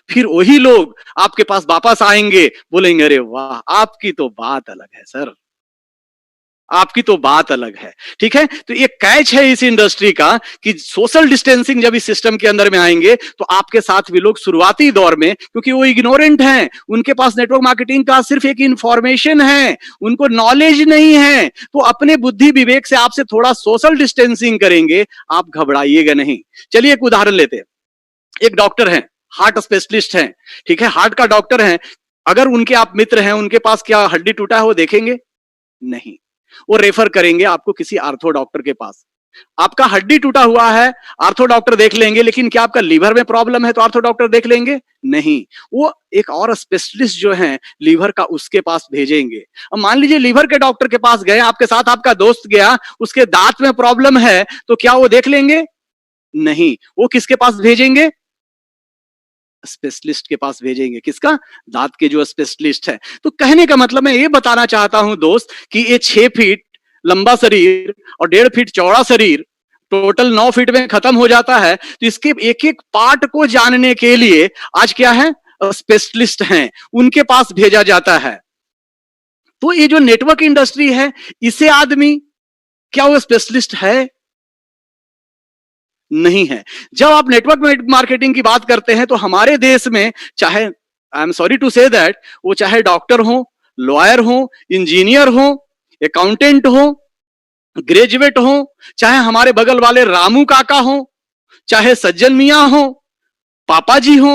फिर वही लोग आपके पास वापस आएंगे, बोलेंगे अरे वाह, आपकी तो बात अलग है सर, आपकी तो बात अलग है, ठीक है। तो ये कैच है इस इंडस्ट्री का कि सोशल डिस्टेंसिंग जब इस सिस्टम के अंदर में आएंगे, तो आपके साथ भी लोग शुरुआती दौर में, क्योंकि वो इग्नोरेंट हैं, उनके पास नेटवर्क मार्केटिंग का सिर्फ एक इंफॉर्मेशन है, उनको नॉलेज नहीं है, तो अपने बुद्धि विवेक से आपसे थोड़ा सोशल डिस्टेंसिंग करेंगे। आप घबराइएगा नहीं। चलिए एक उदाहरण लेते हैं। एक डॉक्टर हैं, हार्ट स्पेशलिस्ट हैं, ठीक है, हार्ट का डॉक्टर हैं। अगर उनके आप मित्र हैं, उनके पास क्या हड्डी टूटा है वो देखेंगे? नहीं, वो रेफर करेंगे आपको किसी आर्थो डॉक्टर के पास। आपका हड्डी टूटा हुआ है, आर्थो डॉक्टर देख लेंगे, लेकिन क्या आपका लीवर में प्रॉब्लम है तो आर्थो डॉक्टर देख लेंगे? नहीं, वो एक और स्पेशलिस्ट जो है लीवर का, उसके पास भेजेंगे। अब मान लीजिए लीवर के डॉक्टर के पास गए, आपके साथ आपका दोस्त गया, उसके दांत में प्रॉब्लम है, तो क्या वो देख लेंगे? नहीं, वो किसके पास भेजेंगे? स्पेशलिस्ट के पास भेजेंगे। किसका? दांत के जो स्पेशलिस्ट है। तो कहने का मतलब मैं ये बताना चाहता हूं दोस्त कि ये 6 फीट लंबा शरीर और 1.5 फीट चौड़ा शरीर टोटल 9 फीट में खत्म हो जाता है। तो इसके एक एक पार्ट को जानने के लिए आज क्या है? स्पेशलिस्ट हैं, उनके पास भेजा जाता है। तो ये जो नेटवर्क इंडस्ट्री है, इसे आदमी, क्या वो स्पेशलिस्ट है? नहीं है। जब आप नेटवर्क मार्केटिंग की बात करते हैं, तो हमारे देश में, चाहे, I am sorry to say that, वो चाहे डॉक्टर हो, लॉयर हो, इंजीनियर हो, अकाउंटेंट हो, ग्रेजुएट हो, चाहे हमारे बगल वाले रामू काका हो, चाहे सज्जन मियां हो, पापा जी हो,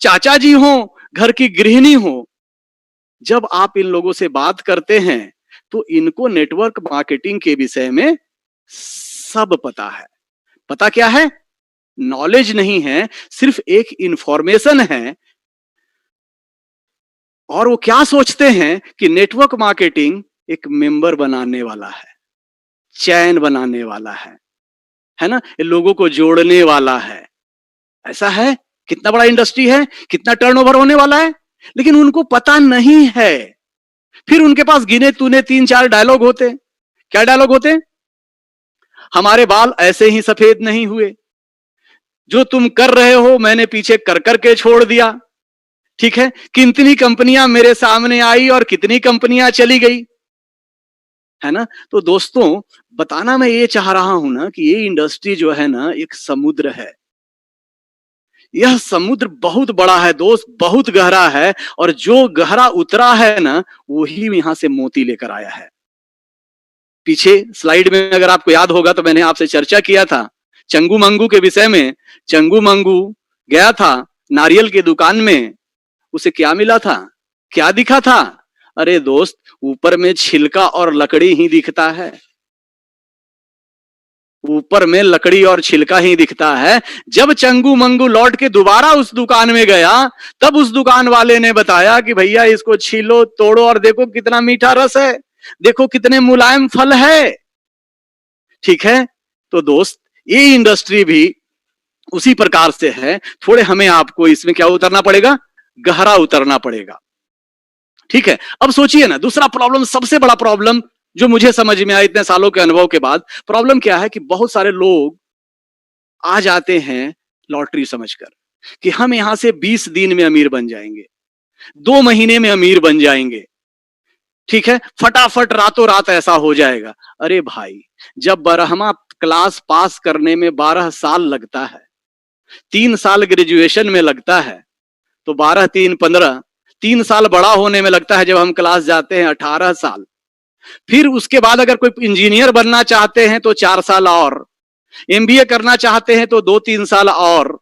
चाचा जी हो, घर की गृहिणी हो, जब आप इन लोगों से बात करते हैं तो इनको नेटवर्क मार्केटिंग के विषय में सब पता है। पता क्या है? नॉलेज नहीं है, सिर्फ एक इंफॉर्मेशन है। और वो क्या सोचते हैं कि नेटवर्क मार्केटिंग एक मेंबर बनाने वाला है, चैन बनाने वाला है ना, ये लोगों को जोड़ने वाला है। ऐसा है? कितना बड़ा इंडस्ट्री है, कितना टर्नओवर होने वाला है, लेकिन उनको पता नहीं है। फिर उनके पास गिने तूने 3-4 डायलॉग होते। क्या डायलॉग होते? हमारे बाल ऐसे ही सफेद नहीं हुए, जो तुम कर रहे हो मैंने पीछे कर करके छोड़ दिया, ठीक है। कितनी कंपनियां मेरे सामने आई और कितनी कंपनियां चली गई, है ना। तो दोस्तों, बताना मैं ये चाह रहा हूं ना कि ये इंडस्ट्री जो है ना, एक समुद्र है। यह समुद्र बहुत बड़ा है दोस्त, बहुत गहरा है, और जो गहरा उतरा है ना, वही यहां से मोती लेकर आया है। पीछे स्लाइड में अगर आपको याद होगा तो मैंने आपसे चर्चा किया था चंगू मंगू के विषय में। चंगू मंगू गया था नारियल की दुकान में, उसे क्या मिला था, क्या दिखा था? अरे दोस्त, ऊपर में छिलका और लकड़ी ही दिखता है, ऊपर में लकड़ी और छिलका ही दिखता है। जब चंगू मंगू लौट के दोबारा उस दुकान में गया, तब उस दुकान वाले ने बताया कि भैया इसको छीलो, तोड़ो, और देखो कितना मीठा रस है, देखो कितने मुलायम फल है। ठीक है, तो दोस्त ये इंडस्ट्री भी उसी प्रकार से है। थोड़े हमें आपको इसमें क्या उतरना पड़ेगा, गहरा उतरना पड़ेगा। ठीक है, अब सोचिए ना, दूसरा प्रॉब्लम, सबसे बड़ा प्रॉब्लम जो मुझे समझ में आया इतने सालों के अनुभव के बाद, प्रॉब्लम क्या है कि बहुत सारे लोग आ जाते हैं लॉटरी समझकर कि हम यहां से 20 दिन में अमीर बन जाएंगे, 2 महीने में अमीर बन जाएंगे। ठीक है, फटाफट रातों रात ऐसा हो जाएगा। अरे भाई, जब 12वां क्लास पास करने में 12 साल लगता है, 3 साल ग्रेजुएशन में लगता है, तो 12 3 15, 3 साल बड़ा होने में लगता है जब हम क्लास जाते हैं 18 साल। फिर उसके बाद अगर कोई इंजीनियर बनना चाहते हैं तो 4 साल और, एमबीए करना चाहते हैं तो 2-3 साल और,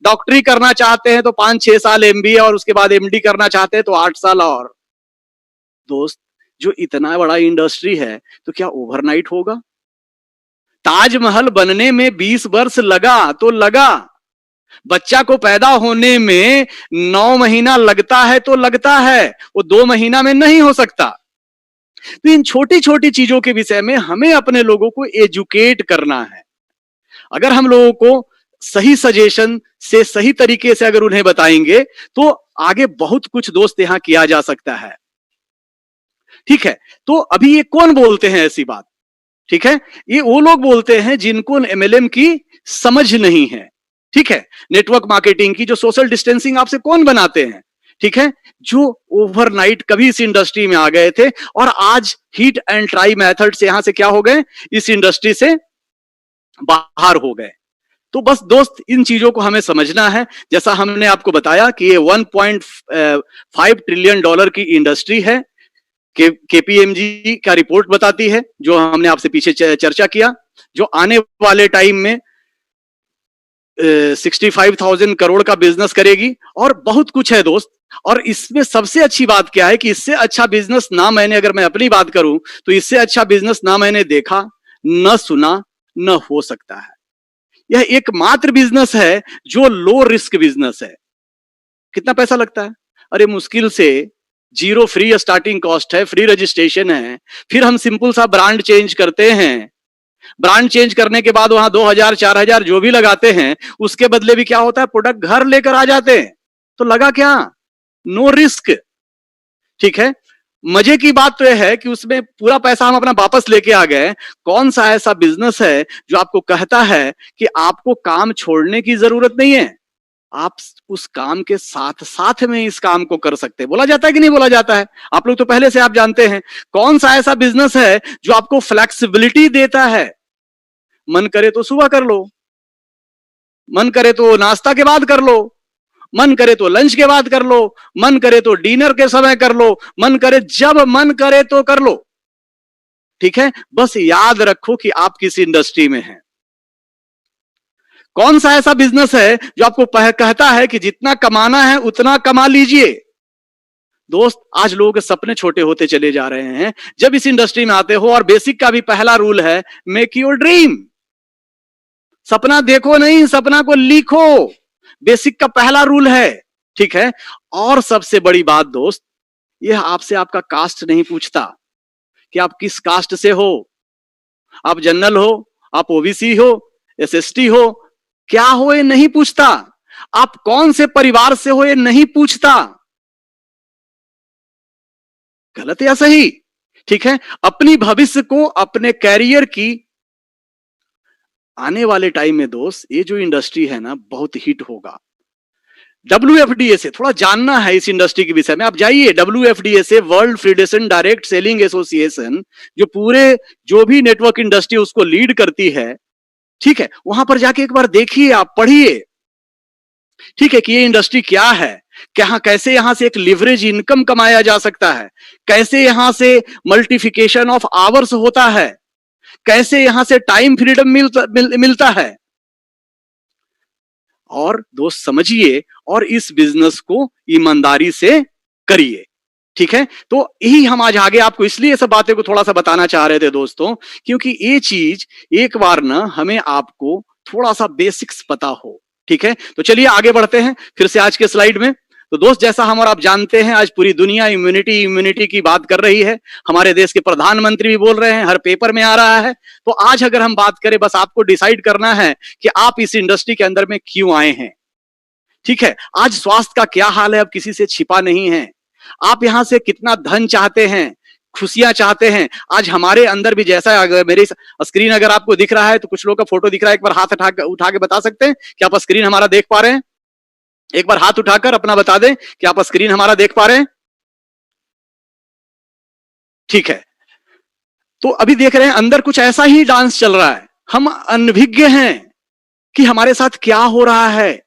डॉक्टरी करना चाहते हैं तो 5-6 साल एमबीए, और उसके बाद एमडी करना चाहते हैं तो 8 साल और। दोस्त, जो इतना बड़ा इंडस्ट्री है तो क्या ओवरनाइट होगा? ताजमहल बनने में 20 वर्ष लगा तो लगा, बच्चा को पैदा होने में 9 महीना लगता है तो लगता है, वो 2 महीना में नहीं हो सकता। तो इन छोटी छोटी चीजों के विषय में हमें अपने लोगों को एजुकेट करना है। अगर हम लोगों को सही सजेशन से, सही तरीके से अगर उन्हें बताएंगे, तो आगे बहुत कुछ दोस्त यहां किया जा सकता है। ठीक है, तो अभी ये कौन बोलते हैं ऐसी बात? ठीक है, ये वो लोग बोलते हैं जिनको एमएलएम की समझ नहीं है। ठीक है, नेटवर्क मार्केटिंग की, जो सोशल डिस्टेंसिंग आपसे कौन बनाते हैं, ठीक है, जो ओवरनाइट कभी इस इंडस्ट्री में आ गए थे और आज हीट एंड ट्राई मेथड से यहां से क्या हो गए, इस इंडस्ट्री से बाहर हो गए। तो बस दोस्त, इन चीजों को हमें समझना है। जैसा हमने आपको बताया कि ये 1.5 ट्रिलियन डॉलर की इंडस्ट्री है, केपीएमजी का रिपोर्ट बताती है, जो हमने आपसे पीछे चर्चा किया, जो आने वाले टाइम में 65,000 करोड़ का बिजनेस करेगी, और बहुत कुछ है दोस्त। और इसमें सबसे अच्छी बात क्या है कि इससे अच्छा बिजनेस ना मैंने, अगर मैं अपनी बात करूं तो इससे अच्छा बिजनेस ना मैंने देखा, न सुना, न हो सकता है। यह एकमात्र बिजनेस है जो लो रिस्क बिजनेस है। कितना पैसा लगता है? अरे मुश्किल से 0 फ्री स्टार्टिंग कॉस्ट है, फ्री रजिस्ट्रेशन है। फिर हम सिंपल सा ब्रांड चेंज करते हैं, ब्रांड चेंज करने के बाद वहां 2,000 4,000 जो भी लगाते हैं, उसके बदले भी क्या होता है, प्रोडक्ट घर लेकर आ जाते हैं। तो लगा क्या? No risk. ठीक है, मजे की बात तो यह है कि उसमें पूरा पैसा हम अपना वापस लेके आ गए। कौन सा ऐसा बिजनेस है जो आपको कहता है कि आपको काम छोड़ने की जरूरत नहीं है, आप उस काम के साथ साथ में इस काम को कर सकते हैं? बोला जाता है कि नहीं बोला जाता है? आप लोग तो पहले से आप जानते हैं। कौन सा ऐसा बिजनेस है जो आपको फ्लेक्सिबिलिटी देता है? मन करे तो सुबह कर लो, मन करे तो नाश्ता के बाद कर लो, मन करे तो लंच के बाद कर लो, मन करे तो डिनर के समय कर लो, मन करे जब मन करे तो कर लो। ठीक है, बस याद रखो कि आप किस इंडस्ट्री में हैं। कौन सा ऐसा बिजनेस है जो आपको कहता है कि जितना कमाना है उतना कमा लीजिए? दोस्त, आज लोगों के सपने छोटे होते चले जा रहे हैं जब इस इंडस्ट्री में आते हो। और बेसिक का भी पहला रूल है, मेक योर ड्रीम। सपना देखो नहीं, सपना को लिखो, बेसिक का पहला रूल है। ठीक है, और सबसे बड़ी बात दोस्त, यह आपसे आपका कास्ट नहीं पूछता कि आप किस कास्ट से हो, आप जनरल हो, आप ओबीसी हो, एसएसटी हो, क्या हो ये नहीं पूछता। आप कौन से परिवार से हो ये नहीं पूछता। गलत या सही? ठीक है, अपनी भविष्य को, अपने कैरियर की, आने वाले टाइम में दोस्त ये जो इंडस्ट्री है ना, बहुत हिट होगा। WFDA से थोड़ा जानना है इस इंडस्ट्री के विषय में, आप जाइए WFDA से, world federation direct selling association, जो पूरे जो भी नेटवर्क इंडस्ट्री उसको लीड करती है। ठीक है, वहां पर जाके एक बार देखिए, आप पढ़िए। ठीक है, कि ये इंडस्ट्री क्या है, क्या कैसे यहां से एक लिवरेज इनकम कमाया जा सकता है, कैसे यहां से मल्टीप्लिकेशन ऑफ आवर्स होता है, कैसे यहां से टाइम फ्रीडम मिलता है। और दोस्त समझिए और इस बिजनेस को ईमानदारी से करिए। ठीक है, तो यही हम आज आगे आपको इसलिए सब बातें को थोड़ा सा बताना चाह रहे थे दोस्तों, क्योंकि ये चीज एक बार ना हमें आपको थोड़ा सा बेसिक्स पता हो। ठीक है, तो चलिए आगे बढ़ते हैं फिर से आज के स्लाइड में। तो दोस्त जैसा हम और आप जानते हैं, आज पूरी दुनिया इम्यूनिटी इम्यूनिटी की बात कर रही है, हमारे देश के प्रधानमंत्री भी बोल रहे हैं, हर पेपर में आ रहा है। तो आज अगर हम बात करें, बस आपको डिसाइड करना है कि आप इस इंडस्ट्री के अंदर में क्यों आए हैं। ठीक है, आज स्वास्थ्य का क्या हाल है अब किसी से छिपा नहीं है। आप यहां से कितना धन चाहते हैं, खुशियां चाहते हैं। आज हमारे अंदर भी, जैसा अगर मेरी स्क्रीन अगर आपको दिख रहा है तो कुछ लोग का फोटो दिख रहा है, एक बार हाथ उठा के बता सकते हैं कि आप स्क्रीन हमारा देख पा रहे हैं? एक बार हाथ उठाकर अपना बता दें कि आप स्क्रीन हमारा देख पा रहे हैं। ठीक है, तो अभी देख रहे हैं अंदर कुछ ऐसा ही डांस चल रहा है। हम अनभिज्ञ हैं कि हमारे साथ क्या हो रहा है।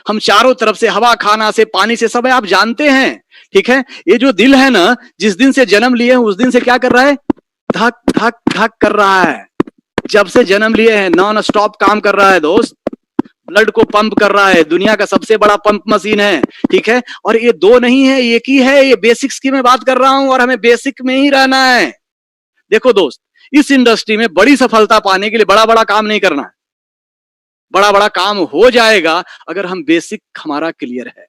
हम चारों तरफ से, हवा खाना से, पानी से, सब है, आप जानते हैं। ठीक है, ये जो दिल है ना, जिस दिन से जन्म लिए हैं उस दिन से क्या कर रहा है? धक धक धक कर रहा है। जब से जन्म लिए हैं नॉन स्टॉप काम कर रहा है दोस्त। ब्लड को पंप कर रहा है, दुनिया का सबसे बड़ा पंप मशीन है। ठीक है, और ये दो नहीं है, एक ही है। ये बेसिक्स की मैं बात कर रहा हूं और हमें बेसिक में ही रहना है। देखो दोस्त, इस इंडस्ट्री में बड़ी सफलता पाने के लिए बड़ा बड़ा काम नहीं करना है। बड़ा बड़ा काम हो जाएगा अगर हम बेसिक हमारा क्लियर है।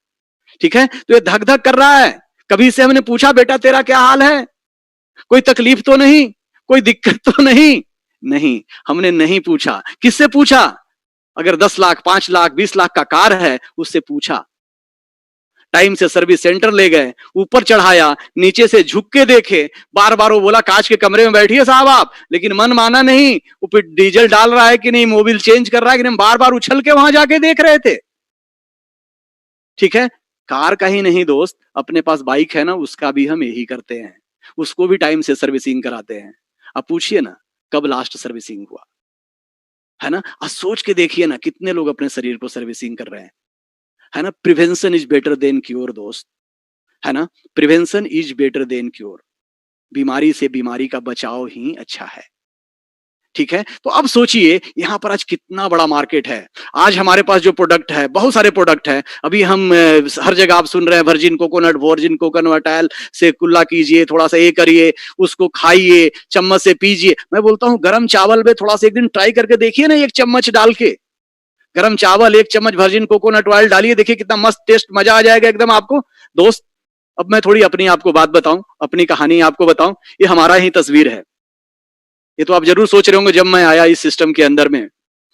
ठीक है, तो ये धक धक कर रहा है। कभी से हमने पूछा, बेटा तेरा क्या हाल है, कोई तकलीफ तो नहीं, कोई दिक्कत तो नहीं? नहीं, हमने नहीं पूछा। किससे पूछा? अगर 10 लाख 5 लाख 20 लाख का कार है, उससे पूछा। टाइम से सर्विस सेंटर ले गए, ऊपर चढ़ाया, नीचे से झुक के देखे, बार बार वो बोला कांच के कमरे में बैठिए साहब आप, लेकिन मन माना नहीं। ऊपर डीजल डाल रहा है कि नहीं, मोबिल चेंज कर रहा है कि नहीं, बार बार उछल के वहां जाके देख रहे थे। ठीक है, कार का ही नहीं दोस्त, अपने पास बाइक है ना, उसका भी हम यही करते हैं। उसको भी टाइम से सर्विसिंग कराते हैं। अब पूछिए ना, कब लास्ट सर्विसिंग हुआ है ना? आज सोच के देखिए ना, कितने लोग अपने शरीर को सर्विसिंग कर रहे हैं, है ना? Prevention is better than cure दोस्त, है ना? Prevention is better than cure. बीमारी से बीमारी का बचाव ही अच्छा है। ठीक है, तो अब सोचिए यहां पर आज कितना बड़ा मार्केट है। आज हमारे पास जो प्रोडक्ट है, बहुत सारे प्रोडक्ट है। अभी हम हर जगह आप सुन रहे हैं virgin coconut, virgin coconut oil से कुल्ला कीजिए, थोड़ा सा ये करिए, उसको खाइए, चम्मच से पीजिए। मैं बोलता हूं गर्म चावल में थोड़ा सा एक दिन ट्राई करके देखिए ना, एक चम्मच डाल के गरम चावल, एक चम्मच वर्जिन कोकोनट ऑयल डालिए, देखिए कितना मस्त टेस्ट, मजा आ जाएगा एकदम आपको। दोस्त अब मैं थोड़ी अपनी आपको बात बताऊं, अपनी कहानी आपको बताऊं। ये हमारा ही तस्वीर है। ये तो आप जरूर सोच रहे होंगे, जब मैं आया इस सिस्टम के अंदर में,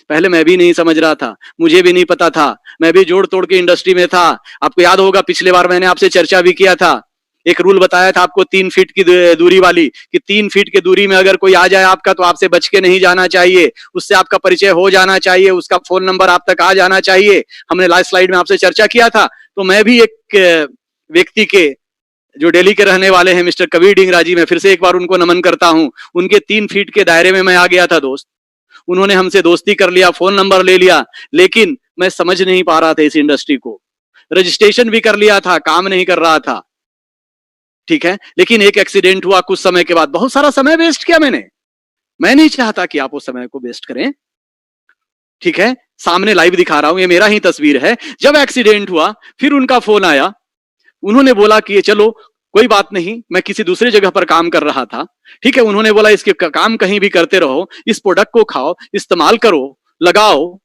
पहले मैं भी नहीं समझ रहा था, मुझे भी नहीं पता था, मैं भी जोड़ तोड़ के इंडस्ट्री में था। आपको याद होगा पिछले बार मैंने आपसे चर्चा भी किया था, एक रूल बताया था आपको 3 फीट की दूरी वाली, कि 3 फीट की दूरी में अगर कोई आ जाए आपका, तो आपसे बच के नहीं जाना चाहिए, उससे आपका परिचय हो जाना चाहिए, उसका फोन नंबर आप तक आ जाना चाहिए। हमने लास्ट स्लाइड में आपसे चर्चा किया था। तो मैं भी एक व्यक्ति के, जो दिल्ली के रहने वाले हैं, मिस्टर कबीर डिंगरा जी, मैं फिर से एक बार उनको नमन करता हूं। उनके 3 फीट के दायरे में मैं आ गया था दोस्त। उन्होंने हमसे दोस्ती कर लिया, फोन नंबर ले लिया, लेकिन मैं समझ नहीं पा रहा था इस इंडस्ट्री को। रजिस्ट्रेशन भी कर लिया था, काम नहीं कर रहा था। ठीक है, लेकिन एक एक्सीडेंट हुआ कुछ समय के बाद, बहुत सारा समय वेस्ट किया मैंने। मैं नहीं चाहता कि आप उस समय को वेस्ट करें। ठीक है, सामने लाइव दिखा रहा हूं, ये मेरा ही तस्वीर है। जब एक्सीडेंट हुआ, फिर उनका फोन आया, उन्होंने बोला कि ये चलो कोई बात नहीं, मैं किसी दूसरी जगह पर काम कर रहा था। ठीक है, उन्होंने बोला इसके काम कहीं भी करते रहो, इस प्रोडक्ट को खाओ, इस्तेमाल करो, लगाओ।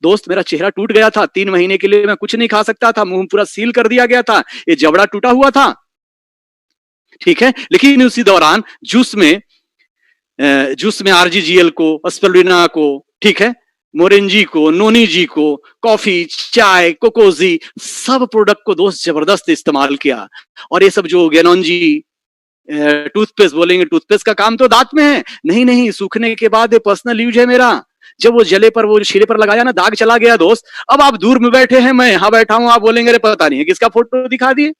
दोस्त मेरा चेहरा टूट गया था, 3 महीने के लिए मैं कुछ नहीं खा सकता था, मुंह पूरा सील कर दिया गया था, ये जबड़ा टूटा हुआ था। ठीक है, लेकिन उसी दौरान जूस में आरजीजीएल को, स्पिरुलिना को, ठीक है, मोरेंजी को, नोनी जी को, कॉफी, चाय, कोकोजी, सब प्रोडक्ट को दोस्त जबरदस्त इस्तेमाल किया। और ये सब जो गेनोंजी टूथपेस्ट बोलेंगे, टूथपेस्ट का काम तो दांत में है, नहीं नहीं, सूखने के बाद ये पर्सनल यूज है मेरा। जब वो जले पर, वो शीरे पर लगाया ना, दाग चला गया दोस्त। अब आप दूर में बैठे हैं, मैं यहां बैठा हूं, आप बोलेंगे अरे पता नहीं है किसका फोटो दिखा दिए।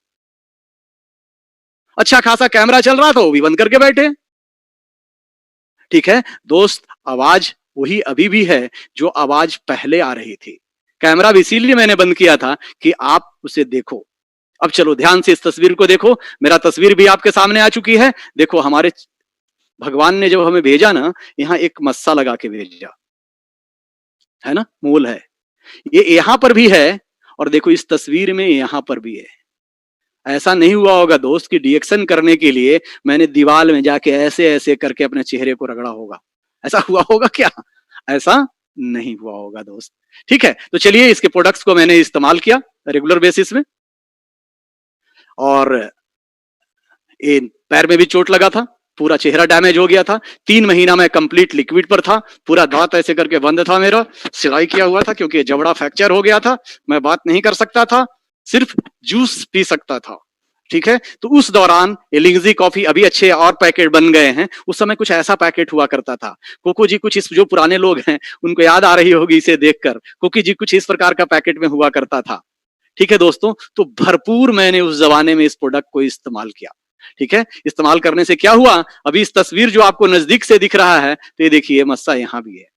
अच्छा खासा कैमरा चल रहा था, वो भी बंद करके बैठे। ठीक है दोस्त, आवाज वही अभी भी है जो आवाज पहले आ रही थी। कैमरा भी इसीलिए मैंने बंद किया था कि आप उसे देखो। अब चलो ध्यान से इस तस्वीर को देखो, मेरा तस्वीर भी आपके सामने आ चुकी है। देखो हमारे भगवान ने जब हमें भेजा ना, यहां एक मस्सा लगा के भेजा है ना, मूल है, ये यहां पर भी है और देखो इस तस्वीर में यहां पर भी है। ऐसा नहीं हुआ होगा दोस्त कि डिएक्शन करने के लिए मैंने दीवार में जाके ऐसे ऐसे करके अपने चेहरे को रगड़ा होगा, ऐसा हुआ होगा क्या? ऐसा नहीं हुआ होगा दोस्त। ठीक है, तो चलिए इसके प्रोडक्ट्स को मैंने इस्तेमाल किया रेगुलर बेसिस में, और ये पैर में भी चोट लगा था, पूरा चेहरा डैमेज हो गया था। 3 महीना मैं कंप्लीट लिक्विड पर था, पूरा दांत ऐसे करके बंद था मेरा, सिलाई किया हुआ था क्योंकि जबड़ा फ्रैक्चर हो गया था, मैं बात नहीं कर सकता था, सिर्फ जूस पी सकता था। ठीक है, तो उस दौरान एलिंगजी कॉफी, अभी अच्छे और पैकेट बन गए हैं, उस समय कुछ ऐसा पैकेट हुआ करता था। कोको जी कुछ इस, जो पुराने लोग हैं उनको याद आ रही होगी इसे देखकर, कोको जी कुछ इस प्रकार का पैकेट में हुआ करता था। ठीक है दोस्तों, तो भरपूर मैंने उस जमाने में इस प्रोडक्ट को इस्तेमाल किया। ठीक है, इस्तेमाल करने से क्या हुआ, अभी इस तस्वीर जो आपको नजदीक से दिख रहा है, तो ये देखिए मस्सा यहां भी है,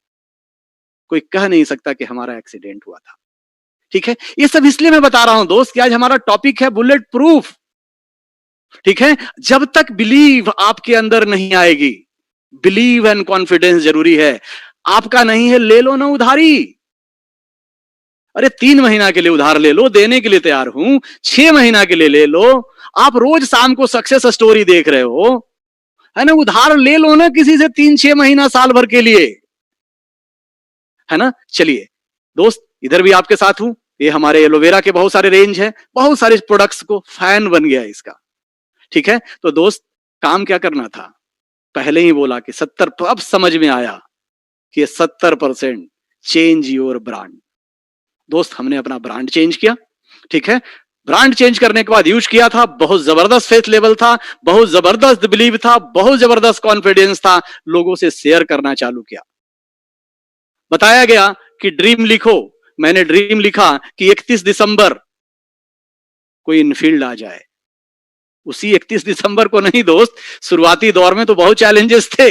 कोई कह नहीं सकता कि हमारा एक्सीडेंट हुआ था। ठीक है, ये सब इसलिए मैं बता रहा हूं दोस्त कि आज हमारा टॉपिक है बुलेट प्रूफ। ठीक है, जब तक बिलीव आपके अंदर नहीं आएगी, बिलीव एंड कॉन्फिडेंस जरूरी है। आपका नहीं है, ले लो ना उधारी। अरे 3 महीना के लिए उधार ले लो, देने के लिए तैयार हूं। 6 महीना के लिए ले लो। आप रोज शाम को सक्सेस स्टोरी देख रहे हो, है ना, उधार ले लो ना किसी से 3-6 महीना साल भर के लिए, है ना। चलिए दोस्त, इधर भी आपके साथ हूं। ये हमारे एलोवेरा के बहुत सारे रेंज है, बहुत सारे प्रोडक्ट्स को फैन बन गया इसका। ठीक है, तो दोस्त काम क्या करना था, पहले ही बोला कि 70, अब समझ में आया कि 70% चेंज योर ब्रांड। दोस्त हमने अपना ब्रांड चेंज किया। ठीक है, ब्रांड चेंज करने के बाद यूज किया था, बहुत जबरदस्त फेथ लेवल था, बहुत जबरदस्त बिलीव था, बहुत जबरदस्त कॉन्फिडेंस था, लोगों से शेयर करना चालू किया। बताया गया कि ड्रीम लिखो, मैंने ड्रीम लिखा कि 31 दिसंबर कोई इनफील्ड आ जाए। उसी 31 दिसंबर को नहीं दोस्त, शुरुआती दौर में तो बहुत चैलेंजेस थे।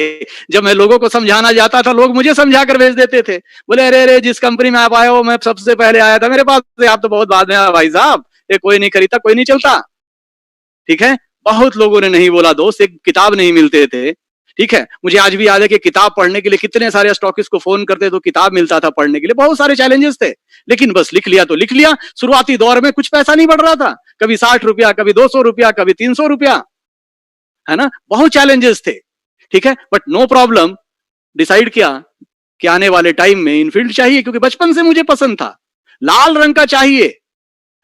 जब मैं लोगों को समझाना जाता था, लोग मुझे समझा कर भेज देते थे, बोले अरे अरे जिस कंपनी में आप आए हो मैं सबसे पहले आया था मेरे पास से, आप तो बहुत बाद में आए भाई साहब, ये कोई नहीं खरीदता, कोई नहीं चलता। ठीक है, बहुत लोगों ने नहीं बोला दोस्त, एक किताब नहीं मिलते थे। ठीक है, मुझे आज भी याद है कि किताब पढ़ने के लिए कितने सारे स्टॉकिस्ट को फोन करते तो किताब मिलता था पढ़ने के लिए, बहुत सारे चैलेंजेस थे, लेकिन बस लिख लिया तो लिख लिया। शुरुआती दौर में कुछ पैसा नहीं बढ़ रहा था, कभी 60 रुपया, कभी 200 रुपया, कभी 300 रुपया, है ना, बहुत चैलेंजेस थे। ठीक है, बट नो प्रॉब्लम, डिसाइड किया कि आने वाले टाइम में इनफील्ड चाहिए, क्योंकि बचपन से मुझे पसंद था, लाल रंग का चाहिए,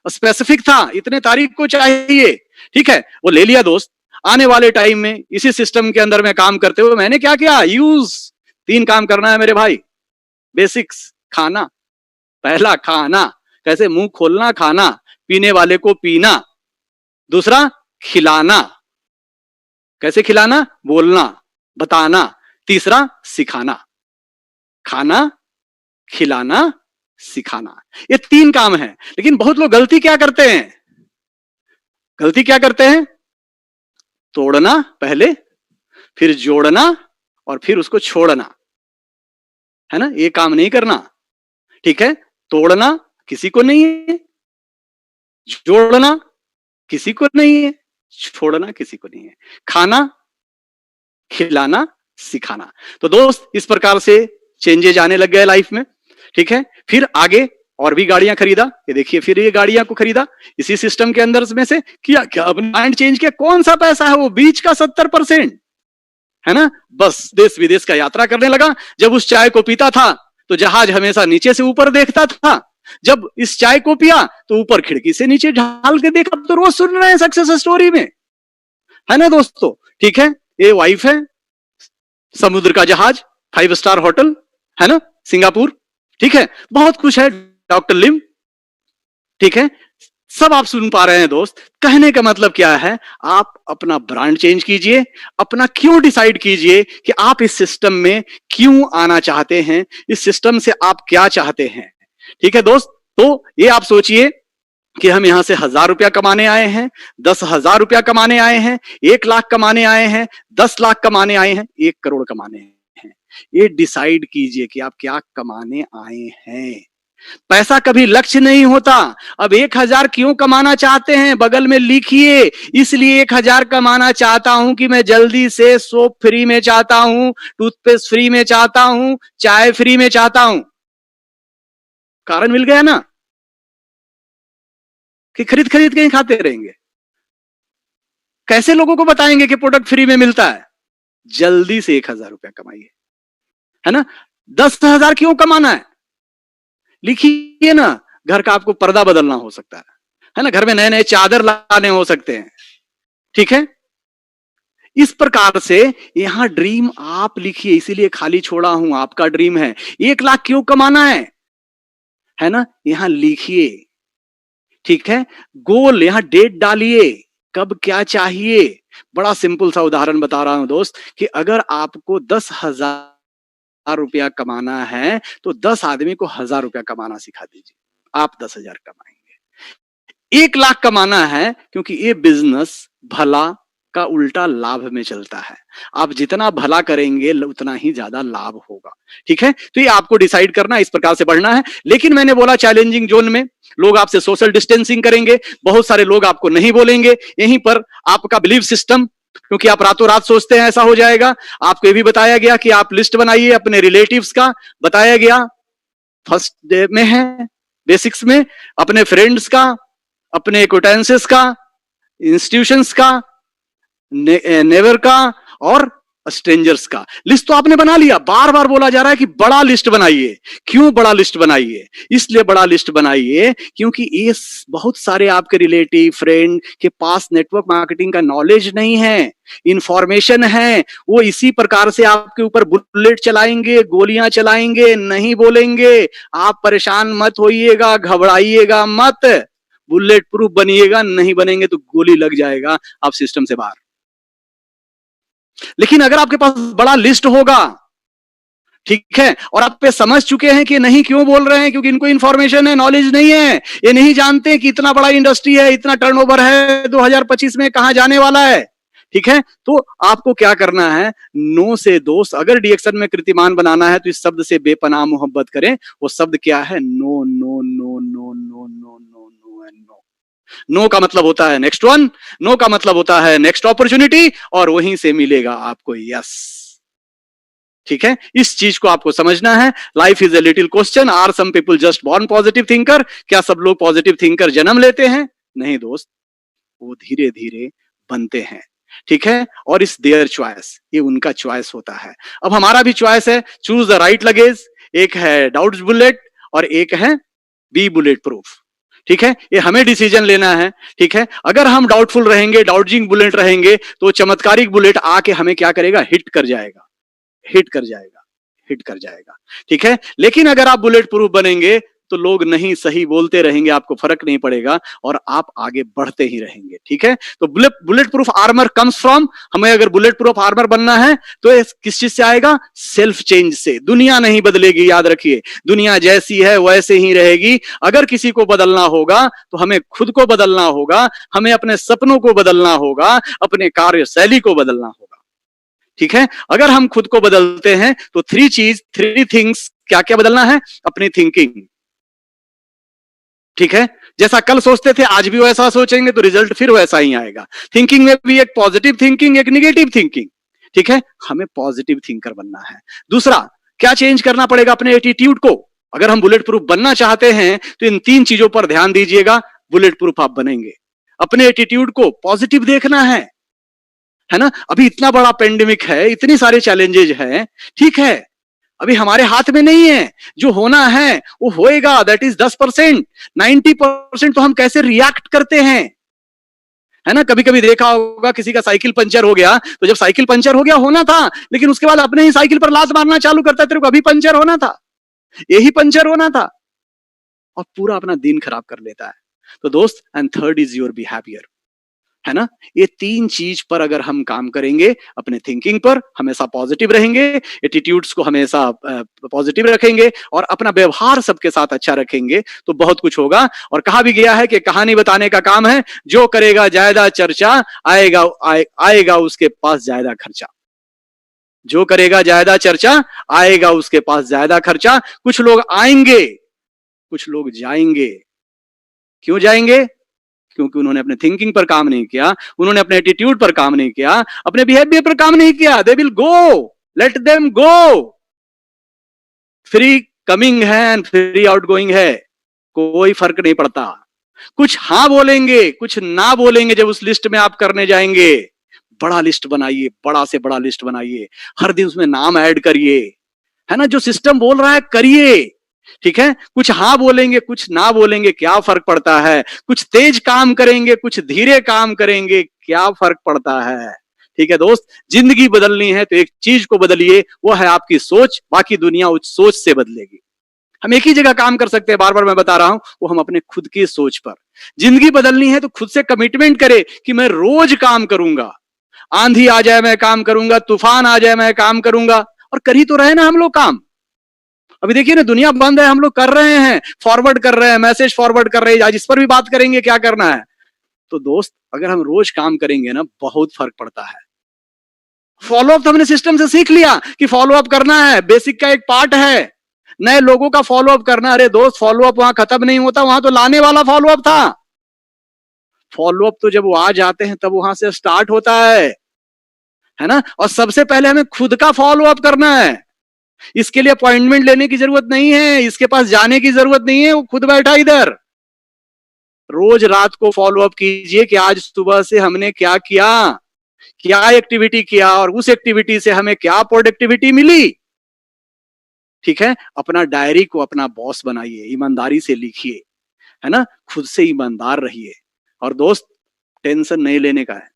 स्पेसिफिक था, इतने तारीख को चाहिए। ठीक है, वो ले लिया दोस्त। आने वाले टाइम में इसी सिस्टम के अंदर में काम करते हुए मैंने क्या किया, यूज 3 काम करना है मेरे भाई, बेसिक्स, खाना, पहला खाना, कैसे मुंह खोलना खाना, पीने वाले को पीना, दूसरा खिलाना, कैसे खिलाना, बोलना, बताना, तीसरा सिखाना, खाना, खिलाना, सिखाना, ये 3 काम है। लेकिन बहुत लोग गलती क्या करते हैं, गलती क्या करते हैं, तोड़ना पहले, फिर जोड़ना और फिर उसको छोड़ना, है ना, ये काम नहीं करना। ठीक है, तोड़ना किसी को नहीं है, जोड़ना किसी को नहीं है, छोड़ना किसी को नहीं है, खाना, खिलाना, सिखाना। तो दोस्त इस प्रकार से चेंजेज आने लग गए लाइफ में। ठीक है, फिर आगे और भी गाड़ियां खरीदा, ये देखिए फिर ये गाड़ियां को खरीदा इसी सिस्टम के अंदर में से किया क्या, अपना माइंड चेंज किया। कौन सा पैसा है वो, बीच का 70%, है ना, बस देश विदेश का यात्रा करने लगा। जब उस चाय को पीता था तो जहाज हमेशा नीचे से ऊपर देखता था, जब इस चाय को पिया तो ऊपर खिड़की से नीचे ढाल के देखा। तो रोज सुन रहे हैं सक्सेस स्टोरी में, है ना दोस्तों। ठीक है, ये वाइफ है, समुद्र का जहाज, 5 स्टार होटल, है ना, सिंगापुर। ठीक है, बहुत कुछ है, डॉक्टर लिम। ठीक है, सब आप सुन पा रहे हैं दोस्त। कहने का मतलब क्या है, आप अपना ब्रांड चेंज कीजिए, अपना क्यों डिसाइड कीजिए कि आप इस सिस्टम में क्यों आना चाहते हैं, इस सिस्टम से आप क्या चाहते हैं। ठीक है दोस्त, तो ये आप सोचिए कि हम यहां से 1000 रुपया कमाने आए हैं, 10,000 रुपया कमाने आए हैं, 1 लाख कमाने आए हैं, 10 लाख कमाने आए हैं, 1 करोड़ कमाने हैं। ये डिसाइड कीजिए कि आप क्या कमाने आए हैं। पैसा कभी लक्ष्य नहीं होता। अब 1,000 क्यों कमाना चाहते हैं, बगल में लिखिए। इसलिए 1,000 कमाना चाहता हूं कि मैं जल्दी से सोप फ्री में चाहता हूं, टूथपेस्ट फ्री में चाहता हूं, चाय फ्री में चाहता हूं। कारण मिल गया ना, कि खरीद खरीद के ही खाते रहेंगे। कैसे लोगों को बताएंगे कि प्रोडक्ट फ्री में मिलता है? जल्दी से 1,000 रुपया कमाइए, है ना। 10,000 क्यों कमाना है, लिखिए ना। घर का आपको पर्दा बदलना हो सकता है ना। घर में नए नए चादर लाने हो सकते हैं, ठीक है। इस प्रकार से यहां ड्रीम आप लिखिए, इसीलिए खाली छोड़ा हूं, आपका ड्रीम है। 1,00,000 क्यों कमाना है ना, यहां लिखिए, ठीक है। गोल यहां डेट डालिए, कब क्या चाहिए। बड़ा सिंपल सा उदाहरण बता रहा हूं दोस्त, कि अगर आपको 10,000 रुपया कमाना है तो 10 आदमी को 1,000 रुपया कमाना सिखा दीजिए, आप 10,000 कमाएंगे। 1,00,000 कमाना है, क्योंकि ये बिजनेस भला का उल्टा लाभ में चलता है। आप जितना भला करेंगे उतना ही ज्यादा लाभ होगा, ठीक है। तो ये आपको डिसाइड करना, इस प्रकार से बढ़ना है। लेकिन मैंने बोला चैलेंजिंग जोन में लोग आपसे सोशल डिस्टेंसिंग करेंगे, बहुत सारे लोग आपको नहीं बोलेंगे। यहीं पर आपका बिलीफ सिस्टम, क्योंकि आप रातों रात सोचते हैं ऐसा हो जाएगा। आपको ये भी बताया गया कि आप लिस्ट बनाइए अपने रिलेटिव्स का, बताया गया फर्स्ट डे में है, बेसिक्स में, अपने फ्रेंड्स का, अपने एक्विटेंसेस का, इंस्टीट्यूशंस का, नेवर का और स्ट्रेंजर्स का। लिस्ट तो आपने बना लिया, बार बार बोला जा रहा है कि बड़ा लिस्ट बनाइए। क्यों बड़ा लिस्ट बनाइए? इसलिए बड़ा लिस्ट बनाइए क्योंकि ये बहुत सारे आपके रिलेटिव फ्रेंड के पास नेटवर्क मार्केटिंग का नॉलेज नहीं है, इंफॉर्मेशन है। वो इसी प्रकार से आपके ऊपर बुलेट चलाएंगे, गोलियां चलाएंगे, नहीं बोलेंगे। आप परेशान मत होइएगा, घबराइएगा मत, बुलेट प्रूफ बनिएगा। नहीं बनेंगे तो गोली लग जाएगा, आप सिस्टम से बाहर। लेकिन अगर आपके पास बड़ा लिस्ट होगा, ठीक है, और आप पे समझ चुके हैं कि नहीं क्यों बोल रहे हैं, क्योंकि इनको इंफॉर्मेशन है, नॉलेज नहीं है। ये नहीं जानते कि इतना बड़ा इंडस्ट्री है, इतना टर्नओवर है, 2025 में कहां जाने वाला है, ठीक है। तो आपको क्या करना है, नो से दोस्त। अगर डिएक्शन में कीर्तिमान बनाना है तो इस शब्द से बेपनाह मोहब्बत करें। वो शब्द क्या है? No no no no no no no no and no. No का मतलब होता है नेक्स्ट वन, नो का मतलब होता है नेक्स्ट अपॉर्चुनिटी, और वहीं से मिलेगा आपको यस, ठीक है। इस चीज को आपको समझना है। Life is a little question, are some people just born positive thinker? क्या सब लोग पॉजिटिव थिंकर जन्म लेते हैं? नहीं दोस्त, वो धीरे धीरे बनते हैं, ठीक है। और इस देयर चॉइस, ये उनका चॉइस होता है। अब हमारा भी चॉइस है, चूज द राइट लगेज। एक है डाउट बुलेट और एक है बी बुलेट प्रूफ, ठीक है। ये हमें डिसीजन लेना है, ठीक है। अगर हम डाउटफुल रहेंगे, डाउटिंग बुलेट रहेंगे, तो चमत्कारिक बुलेट आके हमें क्या करेगा? हिट कर जाएगा, हिट कर जाएगा, हिट कर जाएगा, ठीक है। लेकिन अगर आप बुलेट प्रूफ बनेंगे तो लोग नहीं सही बोलते रहेंगे, आपको फर्क नहीं पड़ेगा और आप आगे बढ़ते ही रहेंगे, ठीक है। तो bullet proof armour comes from, हमें अगर बुलेट प्रूफ आर्मर बनना है तो किस चीज से आएगा? सेल्फ चेंज से। दुनिया नहीं बदलेगी, याद रखिए, दुनिया जैसी है वैसे ही रहेगी। अगर किसी को बदलना होगा तो हमें खुद को बदलना होगा, हमें अपने सपनों को बदलना होगा, अपने कार्यशैली को बदलना होगा, ठीक है। अगर हम खुद को बदलते हैं तो थ्री थिंग्स क्या क्या बदलना है? अपनी थिंकिंग, ठीक है। जैसा कल सोचते थे आज भी वैसा सोचेंगे तो रिजल्ट फिर वैसा ही आएगा। थिंकिंग में भी एक पॉजिटिव थिंकिंग, एक निगेटिव थिंकिंग, ठीक है। हमें पॉजिटिव थिंकर बनना है। दूसरा क्या चेंज करना पड़ेगा? अपने एटीट्यूड को। अगर हम बुलेट प्रूफ बनना चाहते हैं तो इन 3 चीजों पर ध्यान दीजिएगा, बुलेट प्रूफ आप बनेंगे। अपने एटीट्यूड को पॉजिटिव देखना है ना। अभी इतना बड़ा पेंडेमिक है, इतनी सारे चैलेंजेज हैं, ठीक है। अभी हमारे हाथ में नहीं है, जो होना है वो होएगा, दैट इज 10%। 90% तो हम कैसे रिएक्ट करते हैं, है ना। कभी कभी देखा होगा किसी का साइकिल पंचर हो गया, तो जब साइकिल पंचर हो गया होना था, लेकिन उसके बाद अपने ही साइकिल पर लात मारना चालू करता है, तेरे को अभी पंचर होना था, यही पंचर होना था, और पूरा अपना दिन खराब कर लेता है। तो दोस्त, and third is your behaviour, है ना। ये 3 चीज पर अगर हम काम करेंगे, अपने थिंकिंग पर हमेशा पॉजिटिव रहेंगे, एटीट्यूड्स को हमेशा पॉजिटिव रखेंगे और अपना व्यवहार सबके साथ अच्छा रखेंगे, तो बहुत कुछ होगा। और कहा भी गया है कि कहानी बताने का काम है, जो करेगा ज्यादा चर्चा आएगा उसके पास ज्यादा खर्चा। जो करेगा ज्यादा चर्चा आएगा उसके पास ज्यादा खर्चा। कुछ लोग आएंगे कुछ लोग जाएंगे। क्यों जाएंगे? क्योंकि उन्होंने अपने थिंकिंग पर काम नहीं किया, उन्होंने अपने एटीट्यूड पर काम नहीं किया, अपने बिहेवियर पर काम नहीं किया। They will go, let them go. Free coming है एंड फ्री आउट गोइंग है, कोई फर्क नहीं पड़ता। कुछ हाँ बोलेंगे, कुछ ना बोलेंगे। जब उस लिस्ट में आप करने जाएंगे, बड़ा लिस्ट बनाइए, बड़ा से बड़ा लिस्ट बनाइए, हर दिन उसमें नाम ऐड करिए, है ना। जो सिस्टम बोल रहा है करिए, ठीक है। कुछ हाँ बोलेंगे, कुछ ना बोलेंगे, क्या फर्क पड़ता है। कुछ तेज काम करेंगे, कुछ धीरे काम करेंगे, क्या फर्क पड़ता है। ठीक है दोस्त, जिंदगी बदलनी है तो एक चीज को बदलिए, वो है आपकी सोच। बाकी दुनिया उस सोच से बदलेगी। हम एक ही जगह काम कर सकते हैं, बार बार मैं बता रहा हूं, वो हम अपने खुद की सोच पर। जिंदगी बदलनी है तो खुद से कमिटमेंट करे कि मैं रोज काम करूंगा। आंधी आ जाए मैं काम करूंगा, तूफान आ जाए मैं काम करूंगा। और कर ही तो रहे ना हम लोग काम। अभी देखिए ना, दुनिया बंद है, हम लोग कर रहे हैं, फॉरवर्ड कर रहे हैं, मैसेज फॉरवर्ड कर रहे हैं। आज इस पर भी बात करेंगे क्या करना है। तो दोस्त, अगर हम रोज काम करेंगे ना, बहुत फर्क पड़ता है। फॉलोअप तो हमने सिस्टम से सीख लिया कि फॉलोअप करना है, बेसिक का एक पार्ट है। नए लोगों का फॉलोअप करना, अरे दोस्त, फॉलोअप वहां खत्म नहीं होता, वहां तो लाने वाला फॉलोअप था। फॉलोअप तो जब वो आ जाते हैं तब वहां से स्टार्ट होता है ना। और सबसे पहले हमें खुद का फॉलोअप करना है। इसके लिए अपॉइंटमेंट लेने की जरूरत नहीं है, इसके पास जाने की जरूरत नहीं है, वो खुद बैठा इधर। रोज रात को फॉलोअप कीजिए कि आज सुबह से हमने क्या किया, क्या एक्टिविटी किया, और उस एक्टिविटी से हमें क्या प्रोडक्टिविटी मिली। ठीक है, अपना डायरी को अपना बॉस बनाइए, ईमानदारी से लिखिए, है ना। खुद से ईमानदार रहिए। और दोस्त, टेंशन नहीं लेने का है,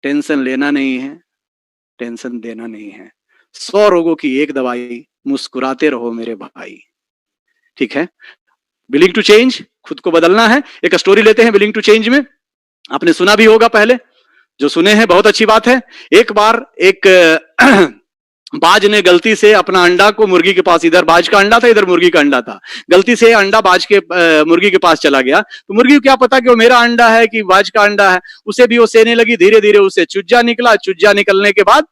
टेंशन लेना नहीं है, टेंशन देना नहीं है। 100 रोगों की एक दवाई, मुस्कुराते रहो मेरे भाई। ठीक है, विलिंग टू चेंज, खुद को बदलना है। एक स्टोरी लेते हैं विलिंग टू चेंज में, आपने सुना भी होगा पहले, जो सुने हैं बहुत अच्छी बात है। एक बार एक बाज ने गलती से अपना अंडा को मुर्गी के पास, इधर बाज का अंडा था, इधर मुर्गी का अंडा था, गलती से अंडा बाज के मुर्गी के पास चला गया। तो मुर्गी को क्या पता कि वो मेरा अंडा है कि बाज का अंडा है। उसे भी वो सेने लगी, धीरे धीरे उसे चुज्जा निकला। चुज्जा निकलने के बाद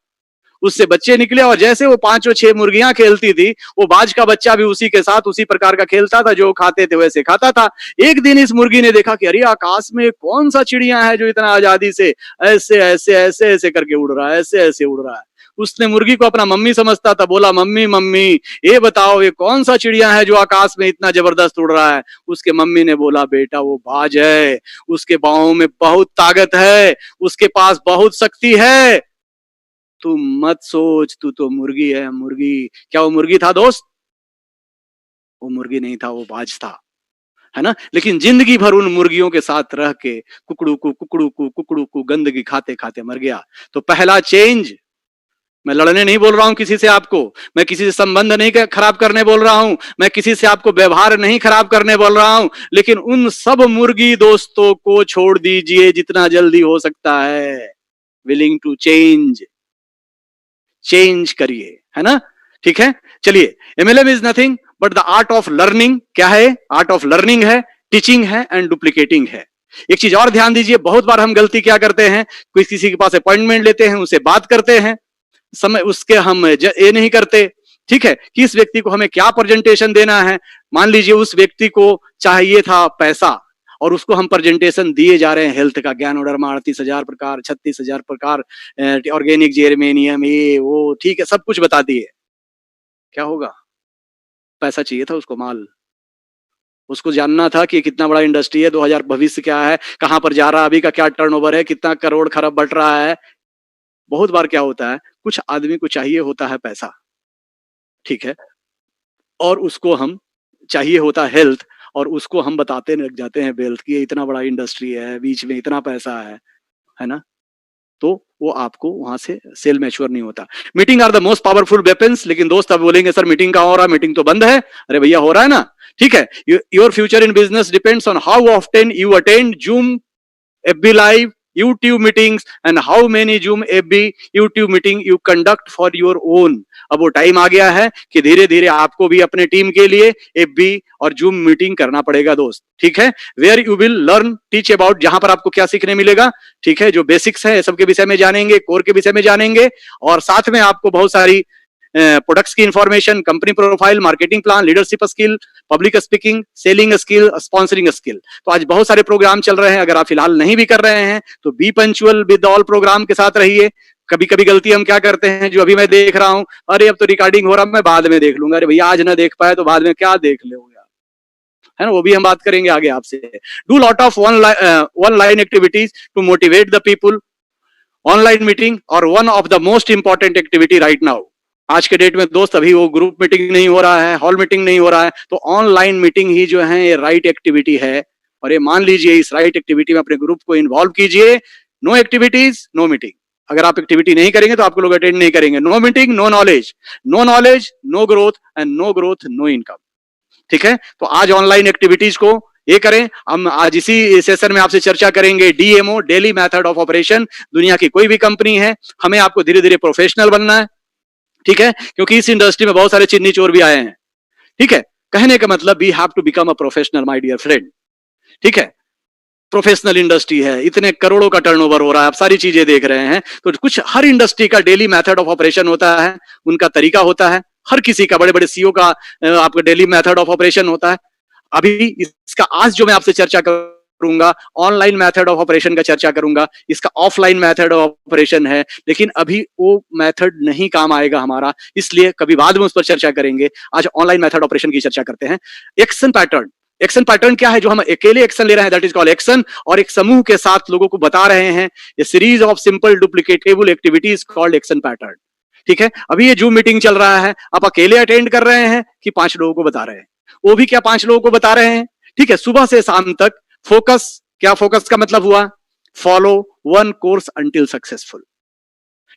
उससे बच्चे निकले, और जैसे वो 5 और 6 मुर्गियां खेलती थी, वो बाज का बच्चा भी उसी के साथ उसी प्रकार का खेलता था, जो खाते थे वैसे खाता था। एक दिन इस मुर्गी ने देखा कि अरे आकाश में कौन सा चिड़िया है जो इतना आजादी से ऐसे ऐसे ऐसे ऐसे करके उड़ रहा है, ऐसे ऐसे उड़ रहा है। उसने मुर्गी को अपना मम्मी समझता था, बोला मम्मी मम्मी ये बताओ ये कौन सा चिड़िया है जो आकाश में इतना जबरदस्त उड़ रहा है। उसके मम्मी ने बोला बेटा वो बाज है, उसके बाहों में बहुत ताकत है, उसके पास बहुत शक्ति है, तू मत सोच, तू तो मुर्गी है मुर्गी। क्या वो मुर्गी था दोस्त? वो मुर्गी नहीं था, वो बाज था, है ना। लेकिन जिंदगी भर उन मुर्गियों के साथ रह के कुकड़ू को गंदगी खाते खाते मर गया। तो पहला चेंज, मैं लड़ने नहीं बोल रहा हूं किसी से आपको, मैं किसी से संबंध नहीं खराब करने बोल रहा हूं, मैं किसी से आपको व्यवहार नहीं खराब करने बोल रहा हूं, लेकिन उन सब मुर्गी दोस्तों को छोड़ दीजिए जितना जल्दी हो सकता है। विलिंग टू चेंज, चेंज करिए, है ना। ठीक है, चलिए, MLM is nothing but the art of learning. क्या है? आर्ट ऑफ लर्निंग है, टीचिंग है एंड डुप्लीकेटिंग है। एक चीज और ध्यान दीजिए, बहुत बार हम गलती क्या करते हैं, कोई किसी के पास अपॉइंटमेंट लेते हैं, उनसे बात करते हैं, समय उसके हम ये नहीं करते, ठीक है, कि इस व्यक्ति को हमें क्या प्रेजेंटेशन देना है। मान लीजिए उस व्यक्ति को चाहिए था पैसा, और उसको हम प्रेजेंटेशन दिए जा रहे हैं हेल्थ का, ज्ञान ओडरमा 38,000 प्रकार, 36,000 प्रकार, ऑर्गेनिक जेरमेनियम, ये वो, ठीक है, सब कुछ बता दिए। क्या होगा? पैसा चाहिए था उसको, माल, उसको जानना था कि कितना बड़ा इंडस्ट्री है, 2000 भविष्य क्या है, कहां पर जा रहा है, अभी का क्या टर्नओवर है, कितना करोड़ खरब बढ़ रहा है। बहुत बार क्या होता है, कुछ आदमी को चाहिए होता है पैसा, ठीक है, और उसको हम चाहिए होता है हेल्थ, और उसको हम बताते लग जाते हैं वेल्थ की, इतना बड़ा इंडस्ट्री है, बीच में इतना पैसा है ना। तो वो आपको वहां से सेल मैच्योर नहीं होता। Meeting are the most powerful weapons. लेकिन दोस्त अब बोलेंगे सर मीटिंग का हो रहा है, मीटिंग तो बंद है। अरे भैया हो रहा है ना, ठीक है। Your future in business depends on how often you attend zoom, FB live, YouTube meetings and how many Zoom FB YouTube meeting you conduct for your own। अब वो टाइम आ गया है कि धीरे धीरे आपको भी अपने टीम के लिए FB और Zoom मीटिंग करना पड़ेगा दोस्त, ठीक है। Where you will learn teach about, जहां पर आपको क्या सीखने मिलेगा, ठीक है, जो बेसिक्स है सबके विषय में जानेंगे, कोर के विषय में जानेंगे, और साथ में आपको बहुत सारी प्रोडक्ट्स की information, company profile, marketing plan, leadership skill, public speaking, selling skill, sponsoring skill. तो आज बहुत सारे प्रोग्राम चल रहे हैं, अगर आप फिलहाल नहीं भी कर रहे हैं तो be punctual with all program के साथ रहिए। कभी कभी गलती हम क्या करते हैं, जो अभी मैं देख रहा हूं, अरे अब तो रिकॉर्डिंग हो रहा, मैं बाद में देख लूंगा। अरे भैया आज ना देख पाए तो बाद में क्या देख लोगे, है ना, वो भी हम बात करेंगे आगे आपसे। Do lot of online activities to motivate the people. Online meeting और one of the most important activity right now, आज के डेट में दोस्त, अभी वो ग्रुप मीटिंग नहीं हो रहा है, हॉल मीटिंग नहीं हो रहा है, तो ऑनलाइन मीटिंग ही जो है ये राइट एक्टिविटी है। और ये मान लीजिए, इस राइट एक्टिविटी में अपने ग्रुप को इन्वॉल्व कीजिए। No activities no meeting. अगर आप एक्टिविटी नहीं करेंगे तो आपको लोग अटेंड नहीं करेंगे। No meeting no knowledge, no knowledge no growth, and no growth no income. ठीक है, तो आज ऑनलाइन एक्टिविटीज को ये करें। हम आज इसी सेशन में आपसे चर्चा करेंगे DMO, daily method of operation. दुनिया की कोई भी कंपनी है, हमें आपको धीरे धीरे प्रोफेशनल बनना है। ठीक है, क्योंकि इस इंडस्ट्री में बहुत सारे चिन्नी चोर भी आए हैं। ठीक है, कहने का मतलब we have to become a professional my dear friend. ठीक है, प्रोफेशनल इंडस्ट्री है, इतने करोड़ों का टर्नओवर हो रहा है, आप सारी चीजें देख रहे हैं। तो कुछ हर इंडस्ट्री का डेली मेथड ऑफ ऑपरेशन होता है, उनका तरीका होता है। हर किसी का, बड़े बड़े सीईओ का आपका डेली मेथड ऑफ ऑपरेशन होता है। अभी इसका आज जो मैं आपसे चर्चा करूंगा, ऑनलाइन मेथड ऑफ ऑपरेशन का चर्चा करूंगा। इसका ऑफलाइन मेथड ऑफ ऑपरेशन है, लेकिन अभी वो मेथड नहीं काम आएगा हमारा, इसलिए कभी बाद में उस पर चर्चा करेंगे। आज ऑनलाइन मेथड ऑपरेशन की चर्चा करते हैं। Action pattern. एक्शन पैटर्न क्या है? जो हम अकेले एक्शन ले रहे हैं, दैट इज कॉल्ड एक्शन, और एक समूह के साथ लोगों को बता रहे हैं, a series of simple duplicatable activities called action pattern. ठीक है, अभी ये जूम मीटिंग चल रहा है, आप अकेले अटेंड कर रहे हैं कि 5 लोगों को बता रहे हैं? वो भी क्या 5 लोगों को बता रहे हैं? ठीक है, सुबह से शाम तक फोकस। क्या फोकस का मतलब हुआ? Follow one course until successful.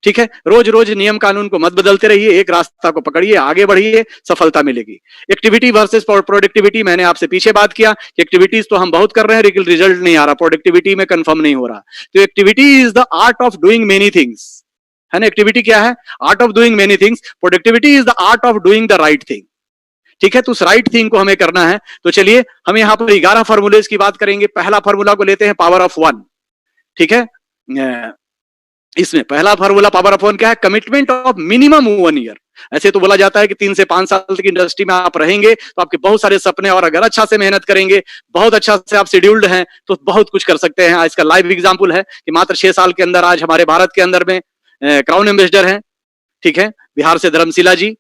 ठीक है, रोज रोज नियम कानून को मत बदलते रहिए, एक रास्ता को पकड़िए, आगे बढ़िए, सफलता मिलेगी। एक्टिविटी वर्सेस प्रोडक्टिविटी, मैंने आपसे पीछे बात किया कि एक्टिविटीज तो हम बहुत कर रहे हैं, लेकिन रिजल्ट नहीं आ रहा, प्रोडक्टिविटी में कंफर्म नहीं हो रहा। तो activity is the art of doing many things, है ना। एक्टिविटी क्या है? Art of doing many things. Productivity is the art of doing the right thing. ठीक है, तो उस राइट थिंग को हमें करना है। तो चलिए हम यहां पर 11 फॉर्मूलेज की बात करेंगे। पहला फॉर्मूला को लेते हैं, पावर ऑफ 1। ठीक है, इसमें पहला फॉर्मूला पावर ऑफ 1 क्या है? Commitment of minimum 1 year. ऐसे तो बोला जाता है कि 3 से 5 साल तक इंडस्ट्री में आप रहेंगे तो आपके बहुत सारे सपने, और अगर अच्छा से मेहनत करेंगे, बहुत अच्छा से आप शेड्यूल्ड हैं, तो बहुत कुछ कर सकते हैं। आज का लाइव एग्जांपल है कि मात्र 6 साल के अंदर आज हमारे भारत के अंदर में क्राउन एम्बेसडर हैं। ठीक है, बिहार से धर्मशिला जी।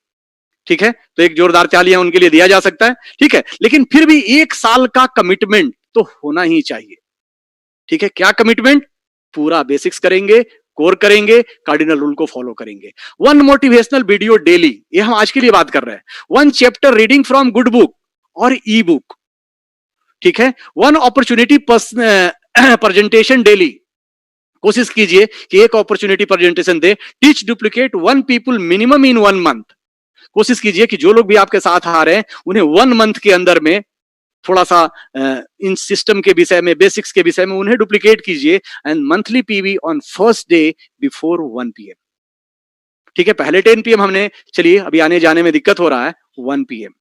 ठीक है, तो एक जोरदार तालियां उनके लिए दिया जा सकता है। ठीक है, लेकिन फिर भी 1 साल का कमिटमेंट तो होना ही चाहिए। ठीक है, क्या कमिटमेंट? पूरा बेसिक्स करेंगे, कोर करेंगे, कार्डिनल रूल को फॉलो करेंगे। 1 मोटिवेशनल वीडियो डेली, ये हम आज के लिए बात कर रहे हैं। 1 chapter reading from good book और ई बुक। ठीक है, 1 अपॉर्चुनिटी प्रेजेंटेशन डेली। कोशिश कीजिए कि एक opportunity presentation they. Teach duplicate 1 people minimum in 1 month. कोशिश कीजिए कि जो लोग भी आपके साथ आ रहे हैं, उन्हें 1 मंथ के अंदर में थोड़ा सा इन सिस्टम के विषय में, बेसिक्स के विषय में उन्हें डुप्लीकेट कीजिए। And monthly PV on first day before 1 PM। ठीक है, पहले 10 PM हमने, चलिए अभी आने जाने में दिक्कत हो रहा है, 1 PM।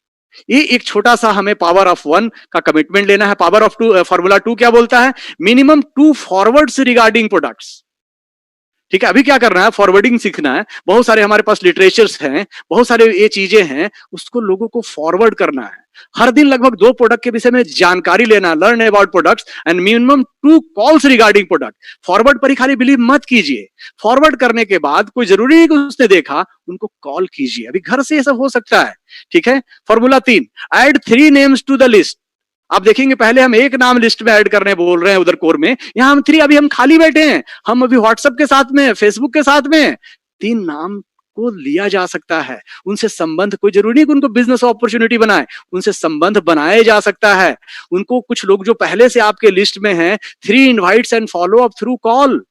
ये एक छोटा सा हमें पावर ऑफ 1 का कमिटमेंट लेना है। पावर ऑफ 2, फॉर्मूला 2 क्या बोलता है? Minimum 2 forwards regarding products. ठीक है, अभी क्या करना है? फॉरवर्डिंग सीखना है। बहुत सारे हमारे पास लिटरेचर्स हैं, बहुत सारे ये चीजें हैं, उसको लोगों को फॉरवर्ड करना है। हर दिन लगभग 2 प्रोडक्ट के विषय में जानकारी लेना, learn about products and minimum 2 calls regarding product. Forward पर ही खाली बिलीव मत कीजिए। फॉरवर्ड करने के बाद कोई जरूरी नहीं कि उसने देखा, उनको कॉल कीजिए। अभी घर से ये सब हो सकता है। ठीक है, formula 3, add 3 names to the list. आप देखेंगे पहले हम 1 नाम लिस्ट में ऐड करने बोल रहे हैं उधर कोर में, यहां हम 3, अभी हम खाली बैठे हैं। हम अभी व्हाट्सएप के साथ में, फेसबुक के साथ में 3 नाम को लिया जा सकता है। उनसे संबंध, कोई जरूरी नहीं कि उनको बिजनेस अपॉर्चुनिटी बनाए, उनसे संबंध बनाया जा सकता है। उनको, कुछ लोग जो पहले से आपके लिस्ट में हैं, 3 invites and follow up through call.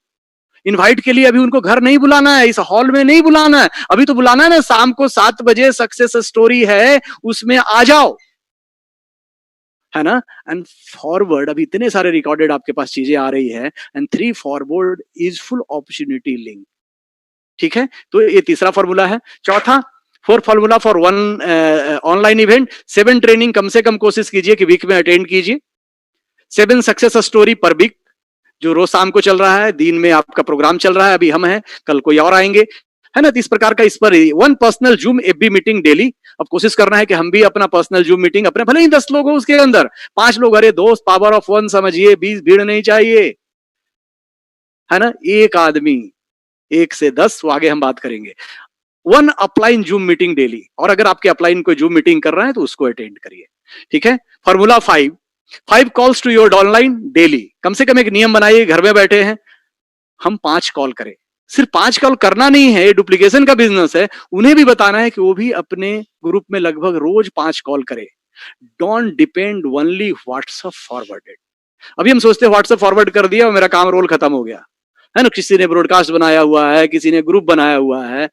Invite के लिए अभी उनको घर नहीं बुलाना है, इस हॉल में नहीं बुलाना है, अभी तो बुलाना है ना, शाम को 7 बजे सक्सेस स्टोरी है, उसमें आ जाओ, है ना। एंड फॉरवर्ड, अभी इतने सारे रिकॉर्डेड आपके पास चीजें आ रही है। And 3 forward is full opportunity link. ठीक है, तो ये तीसरा फॉर्मूला है। चौथा, 4 formula for 1 online event. 7 training कम से कम कोशिश कीजिए कि वीक में अटेंड कीजिए। 7 सक्सेस स्टोरी पर वीक, जो रोज शाम को चल रहा है, दिन में आपका प्रोग्राम चल रहा है, अभी हम हैं, कल कोई और आएंगे, है ना। तो इस प्रकार का इस पर one personal zoom FB meeting daily. अब कोशिश करना है कि हम भी अपना पर्सनल जूम मीटिंग अपने, भले ही 10 लोग हो उसके अंदर 5 लोग, अरे दोस्त पावर ऑफ 1 समझिए, 20 भीड़ नहीं चाहिए, है ना। एक आदमी 1 से 10, वो आगे हम बात करेंगे। One upline zoom meeting daily, और अगर आपके अपलाइन कोई जूम मीटिंग कर रहा है तो उसको अटेंड करिए, ठीक है। Formula 5 calls to your downline daily. कम से कम एक नियम बनाइए, घर में बैठे हैं हम 5 कॉल करें। सिर्फ 5 कॉल करना नहीं है, ये डुप्लीकेशन का बिजनेस है, उन्हें भी बताना है कि वो भी अपने ग्रुप में लगभग रोज 5 कॉल करे। Don't depend only WhatsApp forwarded. अभी हम सोचते हैं व्हाट्सएप फॉरवर्ड कर दिया और मेरा काम रोल खत्म हो गया, है ना। किसी ने ब्रॉडकास्ट बनाया हुआ है, किसी ने ग्रुप बनाया हुआ है,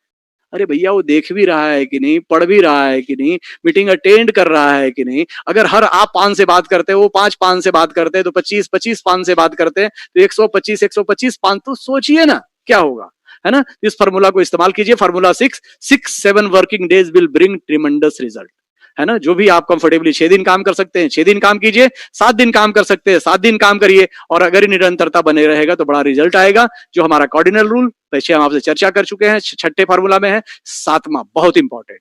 अरे भैया वो देख भी रहा है कि नहीं, पढ़ भी रहा है कि नहीं, मीटिंग अटेंड कर रहा है कि नहीं। अगर हर आप 5 से बात करते हैं, वो 5 से बात करते हैं, तो 25 5 से बात करते हैं, तो 125 5, तो सोचिए ना क्या होगा, है ना। इस फार्मूला को इस्तेमाल कीजिए। Formula 6 working days will bring tremendous result, है ना। जो भी आप कंफर्टेबली 6 दिन काम कर सकते हैं 6 दिन काम कीजिए, 7 दिन काम कर सकते हैं 7 दिन काम करिए, और अगर निरंतरता बने रहेगा तो बड़ा रिजल्ट आएगा। जो हमारा कार्डिनल रूल पीछे हम आपसे चर्चा कर चुके हैं, 6ठे फार्मूला में है, 7वां बहुत इंपॉर्टेंट,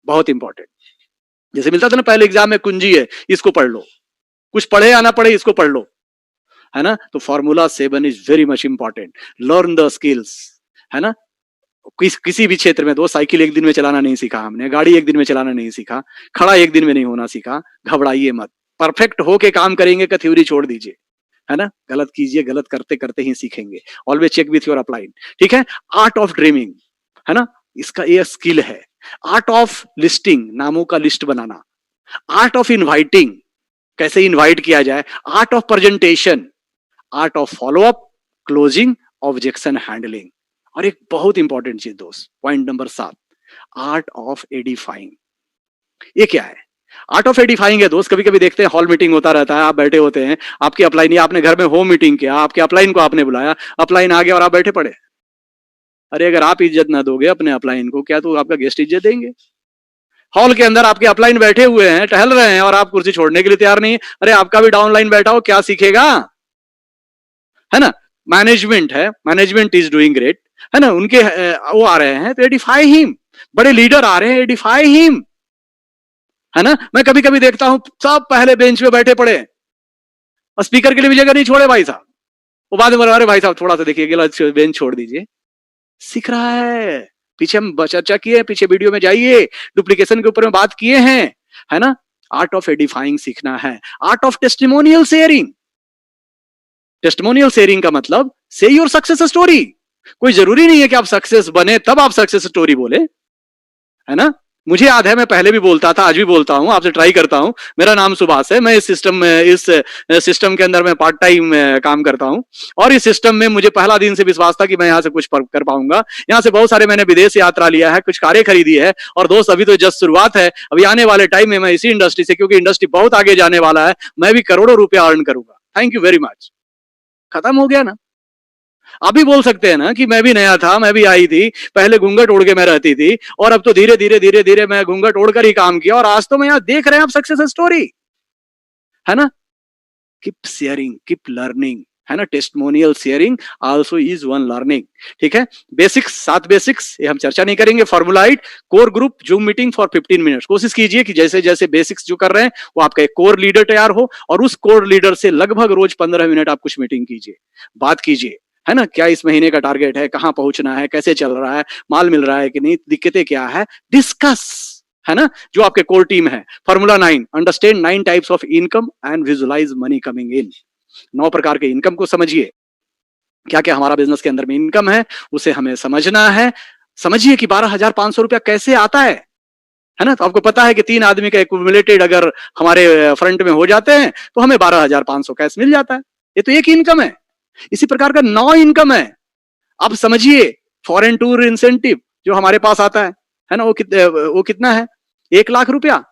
बहुत इंपॉर्टेंट। जैसे मिलता था ना पहले एग्जाम में, कुंजी है, इसको पढ़ लो, कुछ पढ़े या ना पढ़े इसको पढ़ लो, है ना। तो formula 7 is very much important. Learn the skills, है ना। किसी भी क्षेत्र में, दो साइकिल एक दिन में चलाना नहीं सीखा हमने, गाड़ी एक दिन में चलाना नहीं सीखा, खड़ा एक दिन में नहीं होना सीखा, घबराइए मत। परफेक्ट होके काम करेंगे का थ्योरी छोड़ दीजिए, है ना। गलत कीजिए, गलत करते करते ही सीखेंगे। Always check with your upline, ठीक है। आर्ट ऑफ ड्रीमिंग, है ना, इसका ये स्किल है। आर्ट ऑफ लिस्टिंग, नामों का list banana. Art of inviting, कैसे इनवाइट किया जाए। Art of presentation, art of follow up, closing, objection handling. और एक बहुत इंपॉर्टेंट चीज दोस्त, पॉइंट नंबर 7, आर्ट ऑफ एडिफाइंग। ये क्या है? आर्ट ऑफ एडिफाइंग है दोस्त। कभी कभी देखते हैं हॉल मीटिंग होता रहता है, आप बैठे होते हैं, आपकी अपलाइन, या आपने घर में होम मीटिंग किया, आपके अपलाइन को आपने बुलाया, अपलाइन आ गया और आप बैठे पड़े। अरे अगर आप इज्जत ना दोगे अपने अपलाइन को, क्या तो आपका गेस्ट इज्जत देंगे? हॉल के अंदर आपके अपलाइन बैठे हुए हैं, टहल रहे हैं, और आप कुर्सी छोड़ने के लिए तैयार नहीं है। अरे आपका भी डाउनलाइन बैठा हो, क्या सीखेगा, है ना। मैनेजमेंट है, मैनेजमेंट इज डूइंग ग्रेट, है ना। उनके वो आ रहे हैं तो एडिफाई हिम। बड़े लीडर आ रहे हैं, एडिफाई हिम, है ना। मैं कभी कभी देखता हूं सब पहले बेंच पे बैठे पड़े, और स्पीकर के लिए भी जगह नहीं छोड़े भाई साहब। वो बाद में बोला, अरे भाई साहब थोड़ा सा देखिए, बेंच छोड़ दीजिए। सीख रहा है। पीछे हम चर्चा किए, पीछे वीडियो में जाइए, डुप्लीकेशन के ऊपर में बात किए हैं, है ना। आर्ट ऑफ एडिफाइंग सीखना है। Art of testimonial sharing. Testimonial sharing का मतलब से योर सक्सेस स्टोरी। कोई जरूरी नहीं है कि आप सक्सेस बने तब आप सक्सेस स्टोरी बोले, है ना। मुझे याद है, मैं पहले भी बोलता था, आज भी बोलता हूं, आपसे ट्राई करता हूं। मेरा नाम सुभाष है, मैं इस सिस्टम के अंदर मैं पार्ट टाइम काम करता हूं, और इस सिस्टम में मुझे पहला दिन से विश्वास था कि मैं यहां से कुछ कर पाऊंगा। यहां से बहुत सारे मैंने विदेश यात्रा लिया है, कुछ कारें खरीदी है, और दोस्त अभी तो जस्ट शुरुआत है। अभी आने वाले टाइम में मैं इसी इंडस्ट्री से, क्योंकि इंडस्ट्री बहुत आगे जाने वाला है, मैं भी करोड़ों रुपया अर्न करूंगा। Thank you very much. खत्म हो गया ना। आप भी बोल सकते हैं ना कि मैं भी नया था, मैं भी आई थी, पहले घूंघट ओढ़ के मैं रहती थी, और अब तो धीरे धीरे धीरे धीरे मैं घूंघट ओढ़कर ही काम किया, और आज तो मैं यहां देख रहे हैं आप सक्सेस स्टोरी, है ना। कीप शेयरिंग, कीप लर्निंग, है ना। Testimonial sharing also is one learning, ठीक है। बेसिक्स, 7 बेसिक्स, ये हम चर्चा नहीं करेंगे। Formula 8, core group zoom meeting for 15 minutes. कोशिश कीजिए कि जैसे जैसे बेसिक्स जो कर रहे हैं वो आपका एक कोर लीडर तैयार हो, और उस कोर लीडर से लगभग रोज 15 मिनट आप कुछ मीटिंग कीजिए, बात कीजिए, है ना। क्या इस महीने का टारगेट है, कहां पहुंचना है, कैसे चल रहा है, माल मिल रहा है कि नहीं, दिक्कतें क्या है, डिस्कस, है ना, जो आपके कोर टीम है। Formula 9, understand 9 types of income and visualise money coming in. 9 प्रकार के इनकम को समझिए, क्या क्या हमारा बिजनेस के अंदर में इनकम है, उसे हमें समझना है। समझिए कि 12,500 रुपया कैसे आता है ना। तो आपको पता है कि 3 आदमी का एक्युमुलेटेड अगर हमारे फ्रंट में हो जाते हैं तो हमें 12,500 कैश मिल जाता है। ये तो एक इनकम है। इसी प्रकार का 9 इनकम है। अब समझिए, फॉरेन टूर इंसेंटिव जो हमारे पास आता है ना, वो कितना है? 1 लाख रुपया।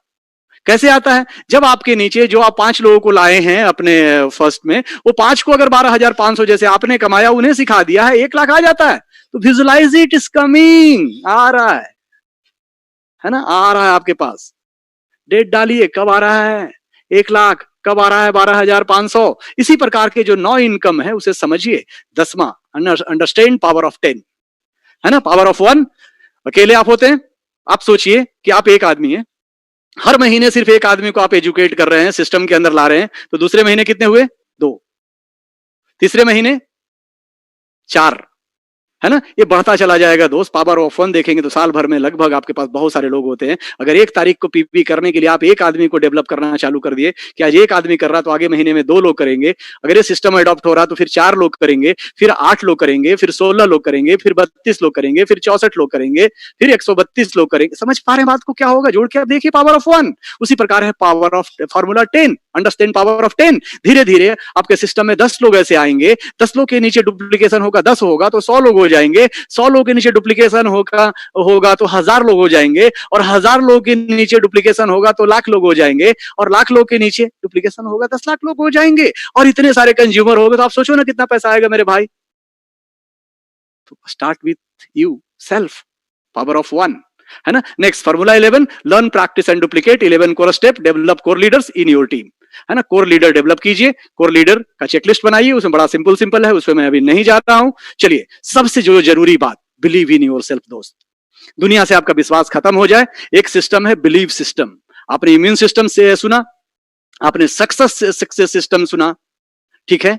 कैसे आता है? जब आपके नीचे जो आप 5 लोगों को लाए हैं अपने फर्स्ट में, वो 5 को अगर 12,500 जैसे आपने कमाया, उन्हें सिखा दिया है, 1 लाख आ जाता है। तो विजुअलाइज इट, इज कमिंग, आ रहा है ना, आ रहा है आपके पास। डेट डालिए, कब आ रहा है 1 लाख, कब आ रहा है 12,500। इसी प्रकार के जो 9 इनकम है उसे समझिए। 10वां, अंडरस्टैंड पावर ऑफ 10, है ना, पावर ऑफ वन। अकेले आप होते हैं, आप सोचिए कि आप एक आदमी हैं, हर महीने सिर्फ एक आदमी को आप एजुकेट कर रहे हैं, सिस्टम के अंदर ला रहे हैं, तो दूसरे महीने कितने हुए? 2, तीसरे महीने 4, है ना, ये बढ़ता चला जाएगा दोस्त। पावर ऑफ वन देखेंगे तो साल भर में लगभग आपके पास बहुत सारे लोग होते हैं। अगर 1 तारीख को पीपी करने के लिए आप एक आदमी को डेवलप करना चालू कर दिए कि आज एक आदमी कर रहा तो आगे महीने में 2 लोग करेंगे, अगर ये सिस्टम अडॉप्ट हो रहा तो फिर 4 लोग करेंगे, फिर 8 लोग करेंगे, फिर 16 लोग करेंगे, फिर 32 लोग करेंगे, फिर 64 लोग करेंगे, फिर 132 लोग करेंगे। समझ पा रहे हैं बात को? क्या होगा, जोड़ के आप देखिए, पावर ऑफ वन। उसी प्रकार है power of formula 10, understand power of 10। धीरे धीरे आपके सिस्टम में 10 लोग ऐसे आएंगे, 10 लोग के नीचे डुप्लीकेशन होगा, 10 होगा तो 100 लोग हो जाएंगे, 100 लोगों के नीचे डुप्लीकेशन होगा तो 1000 लोग हो जाएंगे, और 1000 लोगों के नीचे डुप्लीकेशन होगा तो लाख लोग हो जाएंगे, और लाख लोग के नीचे डुप्लीकेशन होगा 10 लाख लोग हो जाएंगे, और इतने सारे कंज्यूमर हो गए तो आप सोचो ना कितना पैसा आएगा मेरे भाई। तो start with you self, power of one, है ना। Next formula 11, learn, practice and duplicate. 11 core step, develop core leaders in your team, है ना। कोर लीडर डेवलप कीजिए, कोर लीडर का चेकलिस्ट बनाइए, उसमें बड़ा सिंपल है, उसमें मैं अभी नहीं जा रहा हूं। चलिए, सबसे जो जरूरी बात, बिलीव इन योरसेल्फ दोस्त। दुनिया से आपका विश्वास खत्म हो जाए। एक सिस्टम है बिलीव सिस्टम, आपने इम्यून सिस्टम से सुना, आपने सक्सेस सिस्टम सुना, ठीक है,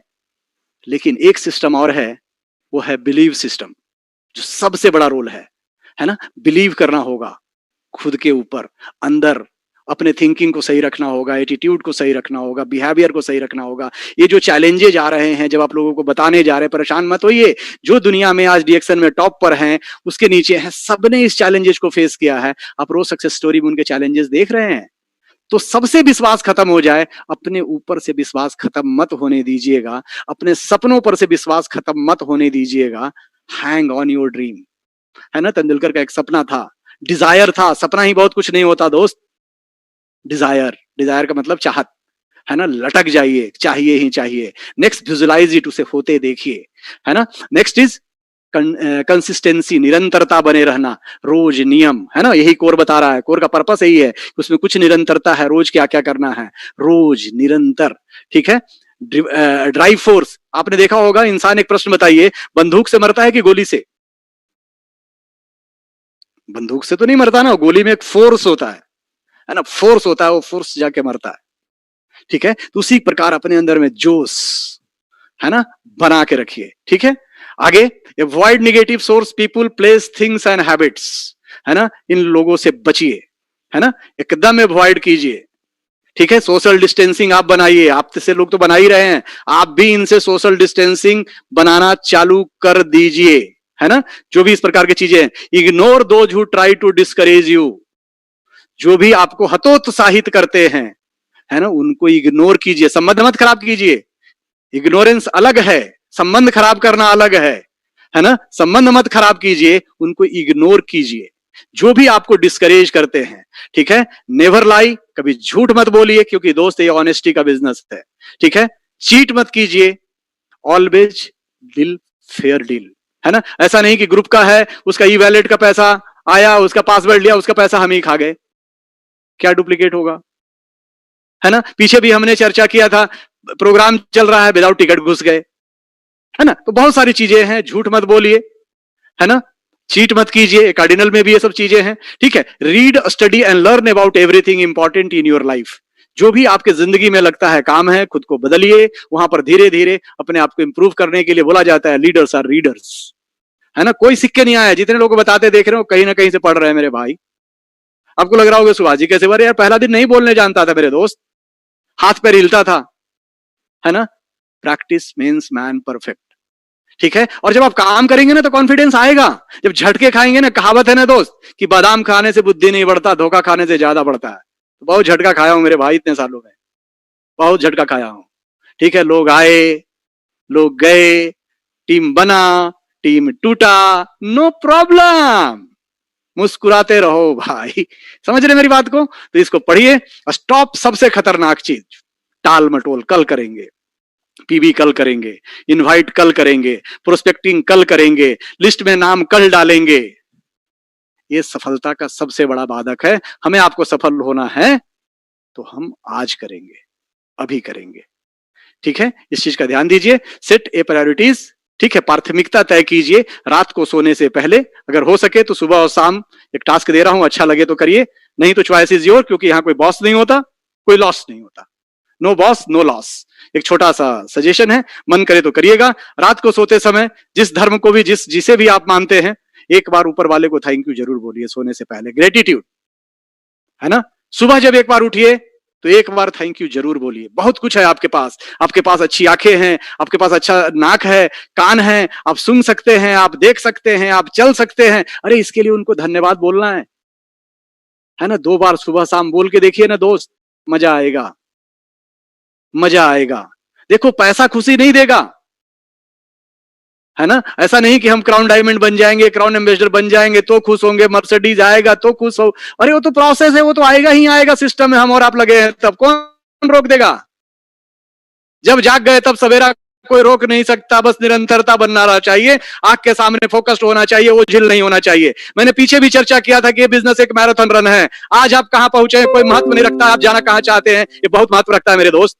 लेकिन एक सिस्टम और है, वो है बिलीव सिस्टम, जो सबसे बड़ा रोल है ना। बिलीव करना होगा खुद के ऊपर, अंदर अपने थिंकिंग को सही रखना होगा, एटीट्यूड को सही रखना होगा, बिहेवियर को सही रखना होगा। ये जो चैलेंजेज आ रहे हैं, जब आप लोगों को बताने जा रहे हैं, परेशान मत होइए। जो दुनिया में आज डीएक्सन में टॉप पर हैं, उसके नीचे है, सबने इस चैलेंजेस को फेस किया है। आप रोज सक्सेस स्टोरी में उनके चैलेंजेस देख रहे हैं। तो सबसे विश्वास खत्म हो जाए, अपने ऊपर से विश्वास खत्म मत होने दीजिएगा, अपने सपनों पर से विश्वास खत्म मत होने दीजिएगा। हैंग ऑन योर ड्रीम, है ना। तेंदुलकर का एक सपना था, डिजायर था, सपना ही बहुत कुछ नहीं होता दोस्त। डिजायर का मतलब चाहत, है ना। लटक जाइए, चाहिए ही चाहिए। नेक्स्ट, विजुअलाइज इट, उसे होते देखिए, है ना। नेक्स्ट इज कंसिस्टेंसी, निरंतरता बने रहना, रोज नियम, है ना। यही कोर बता रहा है, कोर का पर्पस यही है, उसमें कुछ निरंतरता है, रोज क्या क्या करना है, रोज निरंतर, ठीक है। ड्राइव फोर्स, आपने देखा होगा, इंसान, एक प्रश्न बताइए, बंदूक से मरता है कि गोली से? बंदूक से तो नहीं मरता ना, गोली में एक फोर्स होता है ना, फोर्स होता है, वो फोर्स जाके मरता है, ठीक है। तो उसी प्रकार अपने अंदर में जोश, है ना, बना के रखिए, ठीक है। आगे, avoid negative source, people, place, things and habits, है ना। इन लोगों से बचिए, है ना, एकदम अवॉइड कीजिए, ठीक है। सोशल डिस्टेंसिंग आप बनाइए, आप से लोग तो बना ही रहे हैं, आप भी इनसे सोशल डिस्टेंसिंग बनाना चालू कर दीजिए, है ना। जो भी इस प्रकार की चीजें हैं, ignore those who try to discourage you, जो भी आपको हतोत्साहित करते हैं, है ना, उनको इग्नोर कीजिए, संबंध मत खराब कीजिए। इग्नोरेंस अलग है, संबंध खराब करना अलग है ना। संबंध मत खराब कीजिए, उनको इग्नोर कीजिए, जो भी आपको डिस्करेज करते हैं, ठीक है। नेवर लाई, कभी झूठ मत बोलिए, क्योंकि दोस्त ये ऑनेस्टी का बिजनेस है, ठीक है। चीट मत कीजिए, ऑलवेज डील फेयर डील, है ना। ऐसा नहीं कि ग्रुप का है, उसका ई वैलेट का पैसा आया, उसका पासवर्ड लिया, उसका पैसा हम ही खा गए, क्या डुप्लीकेट होगा, है ना। पीछे भी हमने चर्चा किया था, प्रोग्राम चल रहा है, विदाउट टिकट घुस गए, है ना। तो बहुत सारी चीजें हैं, झूठ मत बोलिए, है ना, चीट मत कीजिए, कार्डिनल में भी ये सब चीजें हैं, ठीक है। Read, study and learn about everything important in your life, जो भी आपके जिंदगी में लगता है काम है, खुद को बदलिए, वहां पर धीरे धीरे अपने आप को इंप्रूव करने के लिए बोला जाता है, लीडर्स आर रीडर्स, है ना। कोई सिक्के नहीं आया, जितने लोग बताते देख रहे हो कहीं ना कहीं से पढ़ रहे हैं मेरे भाई। आपको लग रहा होगा सुभाजी कैसे, अरे यार पहला दिन नहीं बोलने जानता था मेरे दोस्त, हाथ पैर हिलता था, है ना। प्रैक्टिस मीन्स मैन परफेक्ट, ठीक है। और जब आप काम करेंगे ना तो कॉन्फिडेंस आएगा। जब झटके खाएंगे ना, कहावत है ना दोस्त कि बादाम खाने से बुद्धि नहीं बढ़ता, धोखा खाने से ज्यादा बढ़ता है। तो बहुत झटका खाया हूं मेरे भाई, इतने सालों में बहुत झटका खाया हूं, ठीक है। लोग आए, लोग गए, टीम बना, टीम टूटा, नो प्रॉब्लम, मुस्कुराते रहो भाई। समझ रहे मेरी बात को? तो इसको पढ़िए। स्टॉप सबसे खतरनाक चीज, टाल मटोल कल करेंगे, पीवी कल करेंगे, इनवाइट कल करेंगे, प्रोस्पेक्टिंग कल करेंगे, लिस्ट में नाम कल डालेंगे, ये सफलता का सबसे बड़ा बाधक है। हमें आपको सफल होना है तो हम आज करेंगे, अभी करेंगे, ठीक है। इस चीज का ध्यान दीजिए। सेट ए प्रायोरिटीज, ठीक है, प्राथमिकता तय कीजिए रात को सोने से पहले। अगर हो सके तो सुबह और शाम एक टास्क दे रहा हूं, अच्छा लगे तो करिए, नहीं तो चॉइस इज योर, क्योंकि यहां कोई बॉस नहीं होता, कोई लॉस नहीं होता। No boss no loss. एक छोटा सा सजेशन है, मन करे तो करिएगा। रात को सोते समय जिस धर्म को भी, जिसे भी आप मानते हैं, एक बार ऊपर वाले को थैंक यू जरूर बोलिए सोने से पहले, ग्रेटिट्यूड, है ना। सुबह जब एक बार उठिए तो एक बार थैंक यू जरूर बोलिए। बहुत कुछ है आपके पास अच्छी आंखें हैं, आपके पास अच्छा नाक है, कान है, आप सुन सकते हैं, आप देख सकते हैं, आप चल सकते हैं। अरे इसके लिए उनको धन्यवाद बोलना है ना। 2 बार सुबह शाम बोल के देखिए ना दोस्त, मजा आएगा, मजा आएगा। देखो पैसा खुशी नहीं देगा, है ना। ऐसा नहीं कि हम क्राउन डायमंड बन जाएंगे, क्राउन एम्बेसडर बन जाएंगे तो खुश होंगे, मर्सिडीज आएगा तो खुश हो। अरे वो तो प्रोसेस है, वो तो आएगा ही आएगा। सिस्टम में हम और आप लगे हैं, तब कौन रोक देगा। जब जाग गए तब सवेरा कोई रोक नहीं सकता। बस निरंतरता बनना चाहिए, आंख के सामने फोकस्ड होना चाहिए, वो झिल नहीं होना चाहिए। मैंने पीछे भी चर्चा किया था कि ये बिजनेस एक मैराथन रन है। आज आप कहां पहुंचे कोई महत्व नहीं रखता, आप जाना कहां चाहते हैं ये बहुत महत्व रखता है मेरे दोस्त,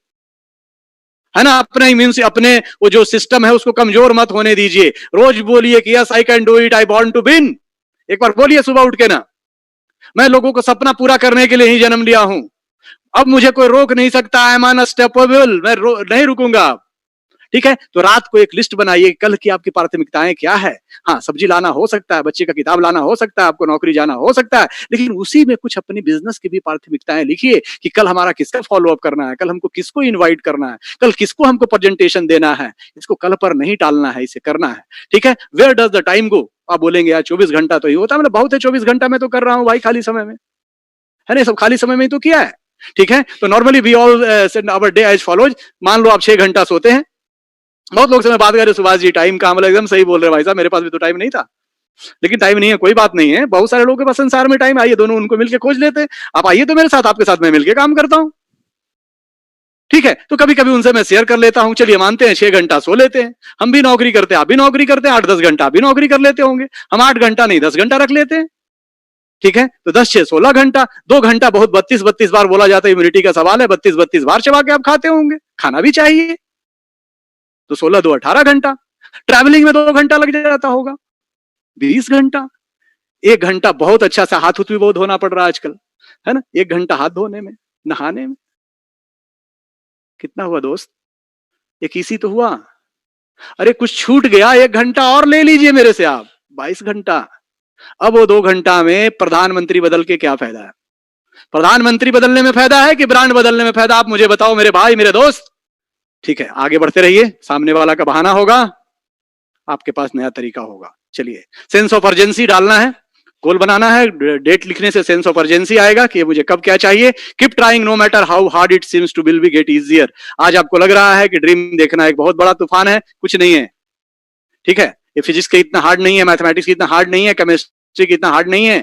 है ना। अपने इम्यून से, अपने वो जो सिस्टम है उसको कमजोर मत होने दीजिए। रोज बोलिए कि yes I can do it, I want to win. एक बार बोलिए सुबह उठ के ना, मैं लोगों को सपना पूरा करने के लिए ही जन्म लिया हूं, अब मुझे कोई रोक नहीं सकता, आई एम अनस्टॉपेबल, मैं नहीं रुकूंगा। ठीक है, तो रात को एक लिस्ट बनाइए, कल की आपकी प्राथमिकताएं क्या है। हाँ, सब्जी लाना हो सकता है, बच्चे का किताब लाना हो सकता है, आपको नौकरी जाना हो सकता है, लेकिन उसी में कुछ अपनी बिजनेस की भी प्राथमिकताएं लिखिए कि कल हमारा किसका फॉलोअप करना है, कल हमको किसको इनवाइट करना है, कल किसको हमको प्रेजेंटेशन देना है। इसको कल पर नहीं टालना है, इसे करना है। ठीक है, where does the time go. आप बोलेंगे यार 24 घंटा तो ही होता है, मतलब बहुत है 24 घंटा में तो कर रहा हूं भाई खाली समय में, है ना, सब खाली समय में ही तो किया है। ठीक है, तो normally we all said our day as follows. मान लो आप 6 घंटा सोते हैं। बहुत लोग से मैं बात कर रहे, सुभाष जी टाइम का, मतलब एकदम सही बोल रहे भाई साहब, मेरे पास भी तो टाइम नहीं था, लेकिन टाइम नहीं है कोई बात नहीं है, बहुत सारे लोगों के पास संसार में टाइम। आइए दोनों उनको मिलकर खोज लेते हैं। आप आइए तो मेरे साथ, आपके साथ मैं मिलकर काम करता हूं। ठीक है, तो कभी कभी उनसे मैं शेयर कर लेता हूं। चलिए मानते हैं 6 घंटा सो लेते हैं, हम भी नौकरी करते हैं, आप भी नौकरी करते हैं, 8-10 घंटा भी नौकरी कर लेते होंगे, हम 8 घंटा नहीं 10 घंटा रख लेते हैं। ठीक है, तो 10 6 16 घंटा, 2 घंटा बहुत 32 बार बोला जाता है, इम्यूनिटी का सवाल है, 32 बार चबा के आप खाते होंगे, खाना भी चाहिए, तो 16 2 18 घंटा। ट्रैवलिंग में 2 घंटा लग जाता होगा, 20 घंटा। 1 घंटा बहुत अच्छा सा हाथ भी बहुत धोना पड़ रहा है आजकल, है ना, 1 घंटा हाथ धोने में, नहाने में। कितना हुआ दोस्त, 21 ही तो हुआ। अरे कुछ छूट गया, 1 घंटा और ले लीजिए मेरे से आप, 22 घंटा। अब वो 2 घंटा में प्रधानमंत्री बदल के क्या फायदा है। प्रधानमंत्री बदलने में फायदा है कि ब्रांड बदलने में फायदा, आप मुझे बताओ मेरे भाई, मेरे दोस्त। ठीक है, आगे बढ़ते रहिए, सामने वाला का बहाना होगा, आपके पास नया तरीका होगा। चलिए, सेंस ऑफ अर्जेंसी डालना है, गोल बनाना है, डेट लिखने से सेंस ऑफ अर्जेंसी आएगा कि मुझे कब क्या चाहिए। Keep trying no matter how hard it seems to will be get easier. आज आपको लग रहा है कि ड्रीम देखना एक बहुत बड़ा तूफान है, कुछ नहीं है। ठीक है, ये फिजिक्स के इतना हार्ड नहीं है, मैथमेटिक्स की इतना हार्ड नहीं है, केमिस्ट्री की इतना हार्ड नहीं है।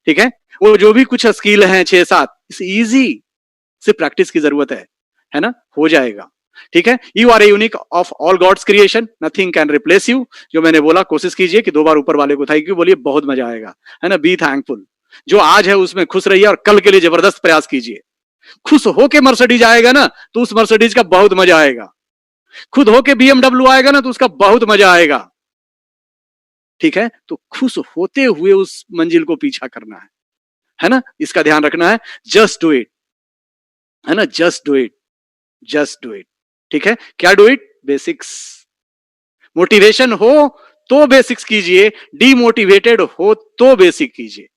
ठीक है, वो जो भी कुछ स्किल है 6-7, इट्स इजी, सिर्फ प्रैक्टिस की जरूरत है ना, हो जाएगा। ठीक है, you are a unique of all God's creation, nothing can replace you. जो मैंने बोला, कोशिश कीजिए कि 2 बार ऊपर वाले को थैंक यू बोलिए, बहुत मजा आएगा, है ना। बी थैंकफुल, जो आज है उसमें खुश रहिए और कल के लिए जबरदस्त प्रयास कीजिए। खुश होके मर्सिडीज आएगा ना तो उस मर्सिडीज का बहुत मजा आएगा, खुद होके BMW आएगा ना तो उसका बहुत मजा आएगा। ठीक है, तो खुश होते हुए उस मंजिल को पीछा करना है ना, इसका ध्यान रखना है। जस्ट डू इट, है ना, just do it, just do it. ठीक है, क्या डू इट, बेसिक्स। मोटिवेशन हो तो बेसिक्स कीजिए, डीमोटिवेटेड हो तो बेसिक कीजिए,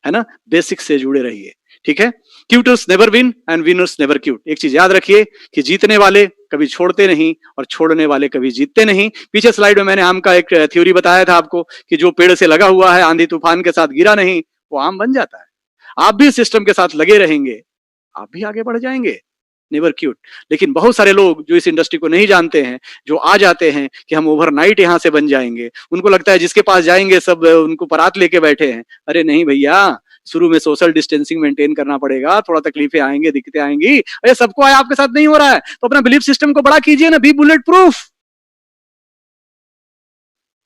है ना, बेसिक्स से जुड़े रहिए। ठीक है, quitters never win and winners never quit. एक चीज याद रखिए कि जीतने वाले कभी छोड़ते नहीं और छोड़ने वाले कभी जीतते नहीं। पीछे स्लाइड में मैंने आम का एक थ्योरी बताया था आपको कि जो पेड़ से लगा हुआ है, आंधी तूफान के साथ गिरा नहीं, वो आम बन जाता है। आप भी सिस्टम के साथ लगे रहेंगे, आप भी आगे बढ़ जाएंगे, नेवर क्यूट। लेकिन बहुत सारे लोग जो इस इंडस्ट्री को नहीं जानते हैं, जो आ जाते हैं कि हम ओवरनाइट यहां से बन जाएंगे, उनको लगता है जिसके पास जाएंगे सब उनको परात लेके बैठे हैं। अरे नहीं भैया, शुरू में सोशल डिस्टेंसिंग मेंटेन करना पड़ेगा, थोड़ा तकलीफें आएंगे, दिक्कतें आएंगी। अरे सबको आया, आपके साथ नहीं हो रहा है तो अपना बिलीफ सिस्टम को बड़ा कीजिए ना, बी बुलेट प्रूफ।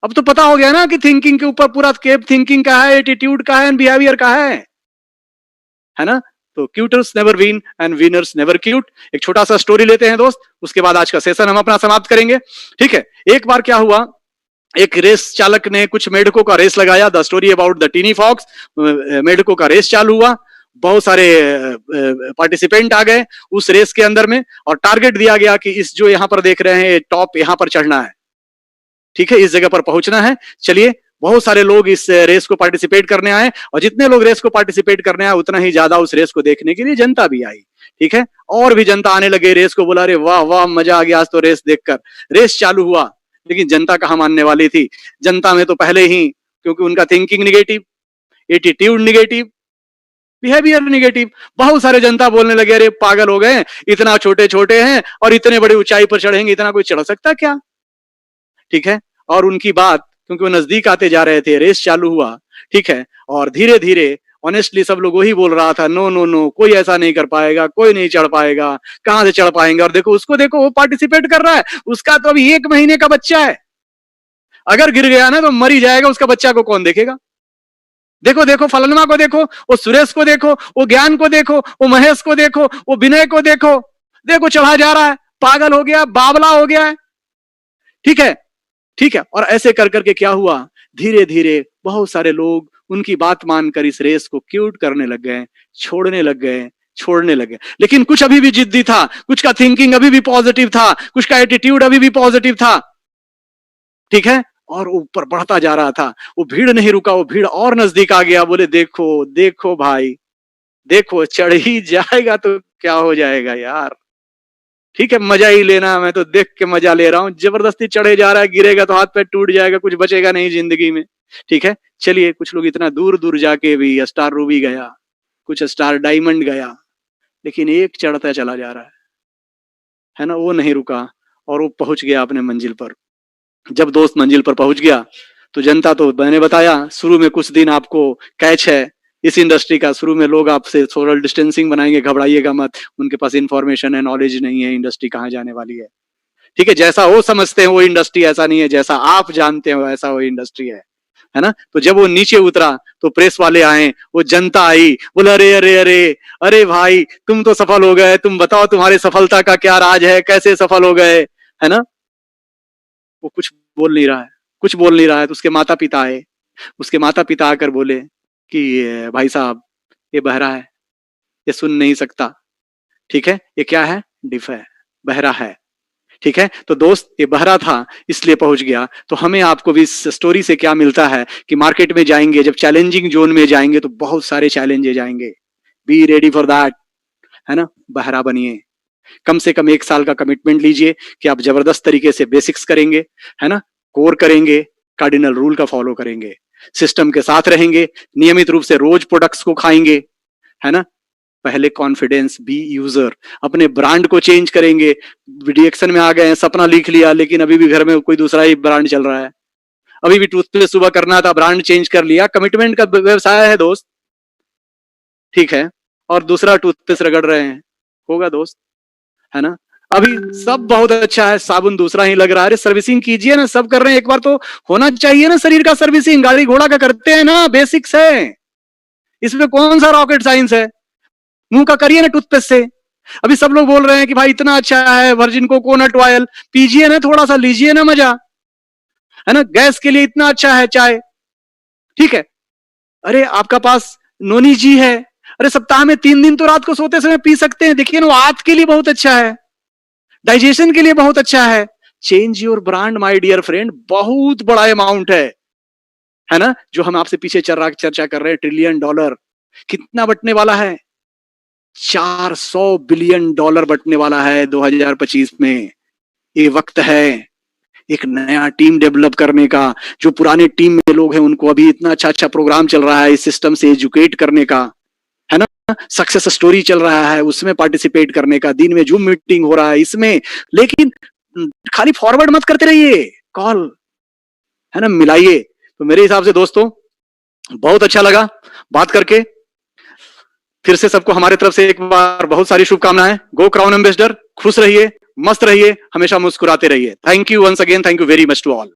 अब तो पता हो गया ना कि थिंकिंग के ऊपर पूरा केप थिंकिंग का है, एटीट्यूड का है, बिहेवियर का है ना। तो quitters never win and winners never quit. एक छोटा सा स्टोरी लेते हैं दोस्त, उसके बाद आज का सेशन हम अपना समाप्त करेंगे। ठीक है, एक बार क्या हुआ एक रेस चालक ने कुछ मेढकों का रेस लगाया, the story about the tiny fox. मेढकों का रेस चालू हुआ, बहुत सारे पार्टिसिपेंट आ गए उस रेस के अंदर में, और टारगेट दिया गया कि इस जो यहां पर देख रहे हैं टॉप, यहां पर चढ़ना है, ठीक है, इस जगह पर पहुंचना है। चलिए, बहुत सारे लोग इस रेस को पार्टिसिपेट करने आए, और जितने लोग रेस को पार्टिसिपेट करने आए उतना ही ज्यादा उस रेस को देखने के लिए जनता भी आई, ठीक है, और भी जनता आने लगे रेस को, बोला अरे वाह वाह मजा आ गया आज तो रेस देखकर। रेस चालू हुआ, लेकिन जनता कहां मानने वाली थी। जनता में तो पहले ही, क्योंकि उनका thinking negative, attitude negative, behaviour negative, बहुत सारे जनता बोलने लगे अरे पागल हो गए, इतना छोटे छोटे हैं और इतने बड़ी ऊंचाई पर चढ़ेंगे, इतना कोई चढ़ सकता क्या, ठीक है। और उनकी बात, क्योंकि वो नजदीक आते जा रहे थे, रेस चालू हुआ, ठीक है, और धीरे धीरे ऑनेस्टली सब लोग वही बोल रहा था, नो नो नो, कोई ऐसा नहीं कर पाएगा, कोई नहीं चढ़ पाएगा, कहां से चढ़ पाएंगे। और देखो उसको, देखो वो पार्टिसिपेट कर रहा है, उसका तो अभी 1 महीने का बच्चा है, अगर गिर गया ना तो मर ही जाएगा, उसका बच्चा को कौन देखेगा। देखो देखो फलनमा को देखो, वो सुरेश को देखो, वो ज्ञान को देखो, वो महेश को देखो, वो विनय को देखो, देखो चढ़ा जा रहा है, पागल हो गया, बावला हो गया है, ठीक है, ठीक है। और ऐसे कर करके क्या हुआ, धीरे धीरे बहुत सारे लोग उनकी बात मानकर इस रेस को क्यूट करने लग गए, छोड़ने लग गए, छोड़ने लगे। लेकिन कुछ अभी भी जिद्दी था, कुछ का थिंकिंग अभी भी पॉजिटिव था, कुछ का एटीट्यूड अभी भी पॉजिटिव था, ठीक है, और ऊपर बढ़ता जा रहा था। वो भीड़ नहीं रुका, वो भीड़ और नजदीक आ गया, बोले देखो देखो भाई, देखो चढ़ ही जाएगा तो क्या हो जाएगा यार, ठीक है, मजा ही लेना, मैं तो देख के मजा ले रहा हूं, जबरदस्ती चढ़े जा रहा है, गिरेगा तो हाथ पैर टूट जाएगा, कुछ बचेगा नहीं जिंदगी में, ठीक है। चलिए, कुछ लोग इतना दूर दूर जाके भी, स्टार रूबी गया, कुछ स्टार डायमंड गया, लेकिन एक चढ़ता चला जा रहा है ना, वो नहीं रुका, और वो पहुंच गया अपने मंजिल पर। जब दोस्त मंजिल पर पहुंच गया तो जनता, तो मैंने बताया शुरू में कुछ दिन आपको कैच है इस इंडस्ट्री का, शुरू में लोग आपसे सोशल डिस्टेंसिंग बनाएंगे, घबराइएगा मत, उनके पास इंफॉर्मेशन है, नॉलेज नहीं है इंडस्ट्री कहां जाने वाली है, ठीक है। जैसा वो समझते हैं वो इंडस्ट्री ऐसा नहीं है, जैसा आप जानते हो ऐसा वो इंडस्ट्री है ना। तो जब वो नीचे उतरा तो प्रेस वाले आए, वो जनता आई, बोला अरे अरे अरे अरे भाई तुम तो सफल हो गए, तुम बताओ तुम्हारी सफलता का क्या राज है, कैसे सफल हो गए, है ना। वो कुछ बोल नहीं रहा है, कुछ बोल नहीं रहा है, तो उसके माता पिता आए, उसके माता पिता आकर बोले कि भाई साहब ये बहरा है, ये सुन नहीं सकता, ठीक है, ये क्या है, डिफ है, बहरा है, ठीक है। तो दोस्त ये बहरा था इसलिए पहुंच गया। तो हमें आपको भी इस स्टोरी से क्या मिलता है कि मार्केट में जाएंगे, जब चैलेंजिंग जोन में जाएंगे तो बहुत सारे चैलेंजेस आएंगे, बी रेडी फॉर दैट, है ना, बहरा बनिए, कम से कम 1 साल का कमिटमेंट लीजिए कि आप जबरदस्त तरीके से बेसिक्स करेंगे, है ना, कोर करेंगे, कार्डिनल रूल का फॉलो करेंगे, सिस्टम के साथ रहेंगे, नियमित रूप से रोज प्रोडक्ट्स को खाएंगे, है ना। पहले कॉन्फिडेंस, बी यूजर, अपने ब्रांड को चेंज करेंगे। डिएक्शन में आ गए हैं, सपना लिख लिया, लेकिन अभी भी घर में कोई दूसरा ही ब्रांड चल रहा है, अभी भी टूथपेस्ट सुबह करना था, ब्रांड चेंज कर लिया, कमिटमेंट का व्यवसाय है दोस्त, ठीक है, और दूसरा टूथपेस्ट रगड़ रहे हैं, होगा दोस्त, है ना। अभी सब बहुत अच्छा है, साबुन दूसरा ही लग रहा है, अरे सर्विसिंग कीजिए ना, सब कर रहे हैं, एक बार तो होना चाहिए ना शरीर का सर्विसिंग, गाड़ी घोड़ा का करते हैं ना, बेसिक्स है, इसमें कौन सा रॉकेट साइंस है, मुंह का करिए ना टूथपेस्ट से। अभी सब लोग बोल रहे हैं कि भाई इतना अच्छा है वर्जिन कोकोनट ऑयल, पीजिए ना, थोड़ा सा लीजिए ना मजा, है ना, गैस के लिए इतना अच्छा है चाय, ठीक है। अरे आपका पास नोनी जी है, अरे सप्ताह में 3 दिन तो रात को सोते समय पी सकते हैं, देखिए ना, वो आंत के लिए बहुत अच्छा है, डाइजेशन के लिए बहुत अच्छा है। Change your brand my dear friend, बहुत बड़ा अमाउंट है ना, जो हम आपसे पीछे चर्चा कर रहे हैं, $1 ट्रिलियन कितना बटने वाला है, $400 बिलियन बटने वाला है 2025 में। ये वक्त है एक नया टीम डेवलप करने का, जो पुराने टीम में लोग हैं उनको अभी इतना अच्छा अच्छा प्रोग्राम चल रहा है इस सिस्टम से एजुकेट करने का, है ना, सक्सेस स्टोरी चल रहा है उसमें पार्टिसिपेट करने का, दिन में जूम मीटिंग हो रहा है इसमें, लेकिन खाली फॉरवर्ड मत करते रहिए, कॉल, है ना, मिलाइए। तो मेरे हिसाब से दोस्तों बहुत अच्छा लगा बात करके, फिर से सबको हमारे तरफ से एक बार बहुत सारी शुभकामनाएं। गो क्राउन एम्बेसडर, खुश रहिए, मस्त रहिए, हमेशा मुस्कुराते रहिए। Thank you once again, thank you very much to all.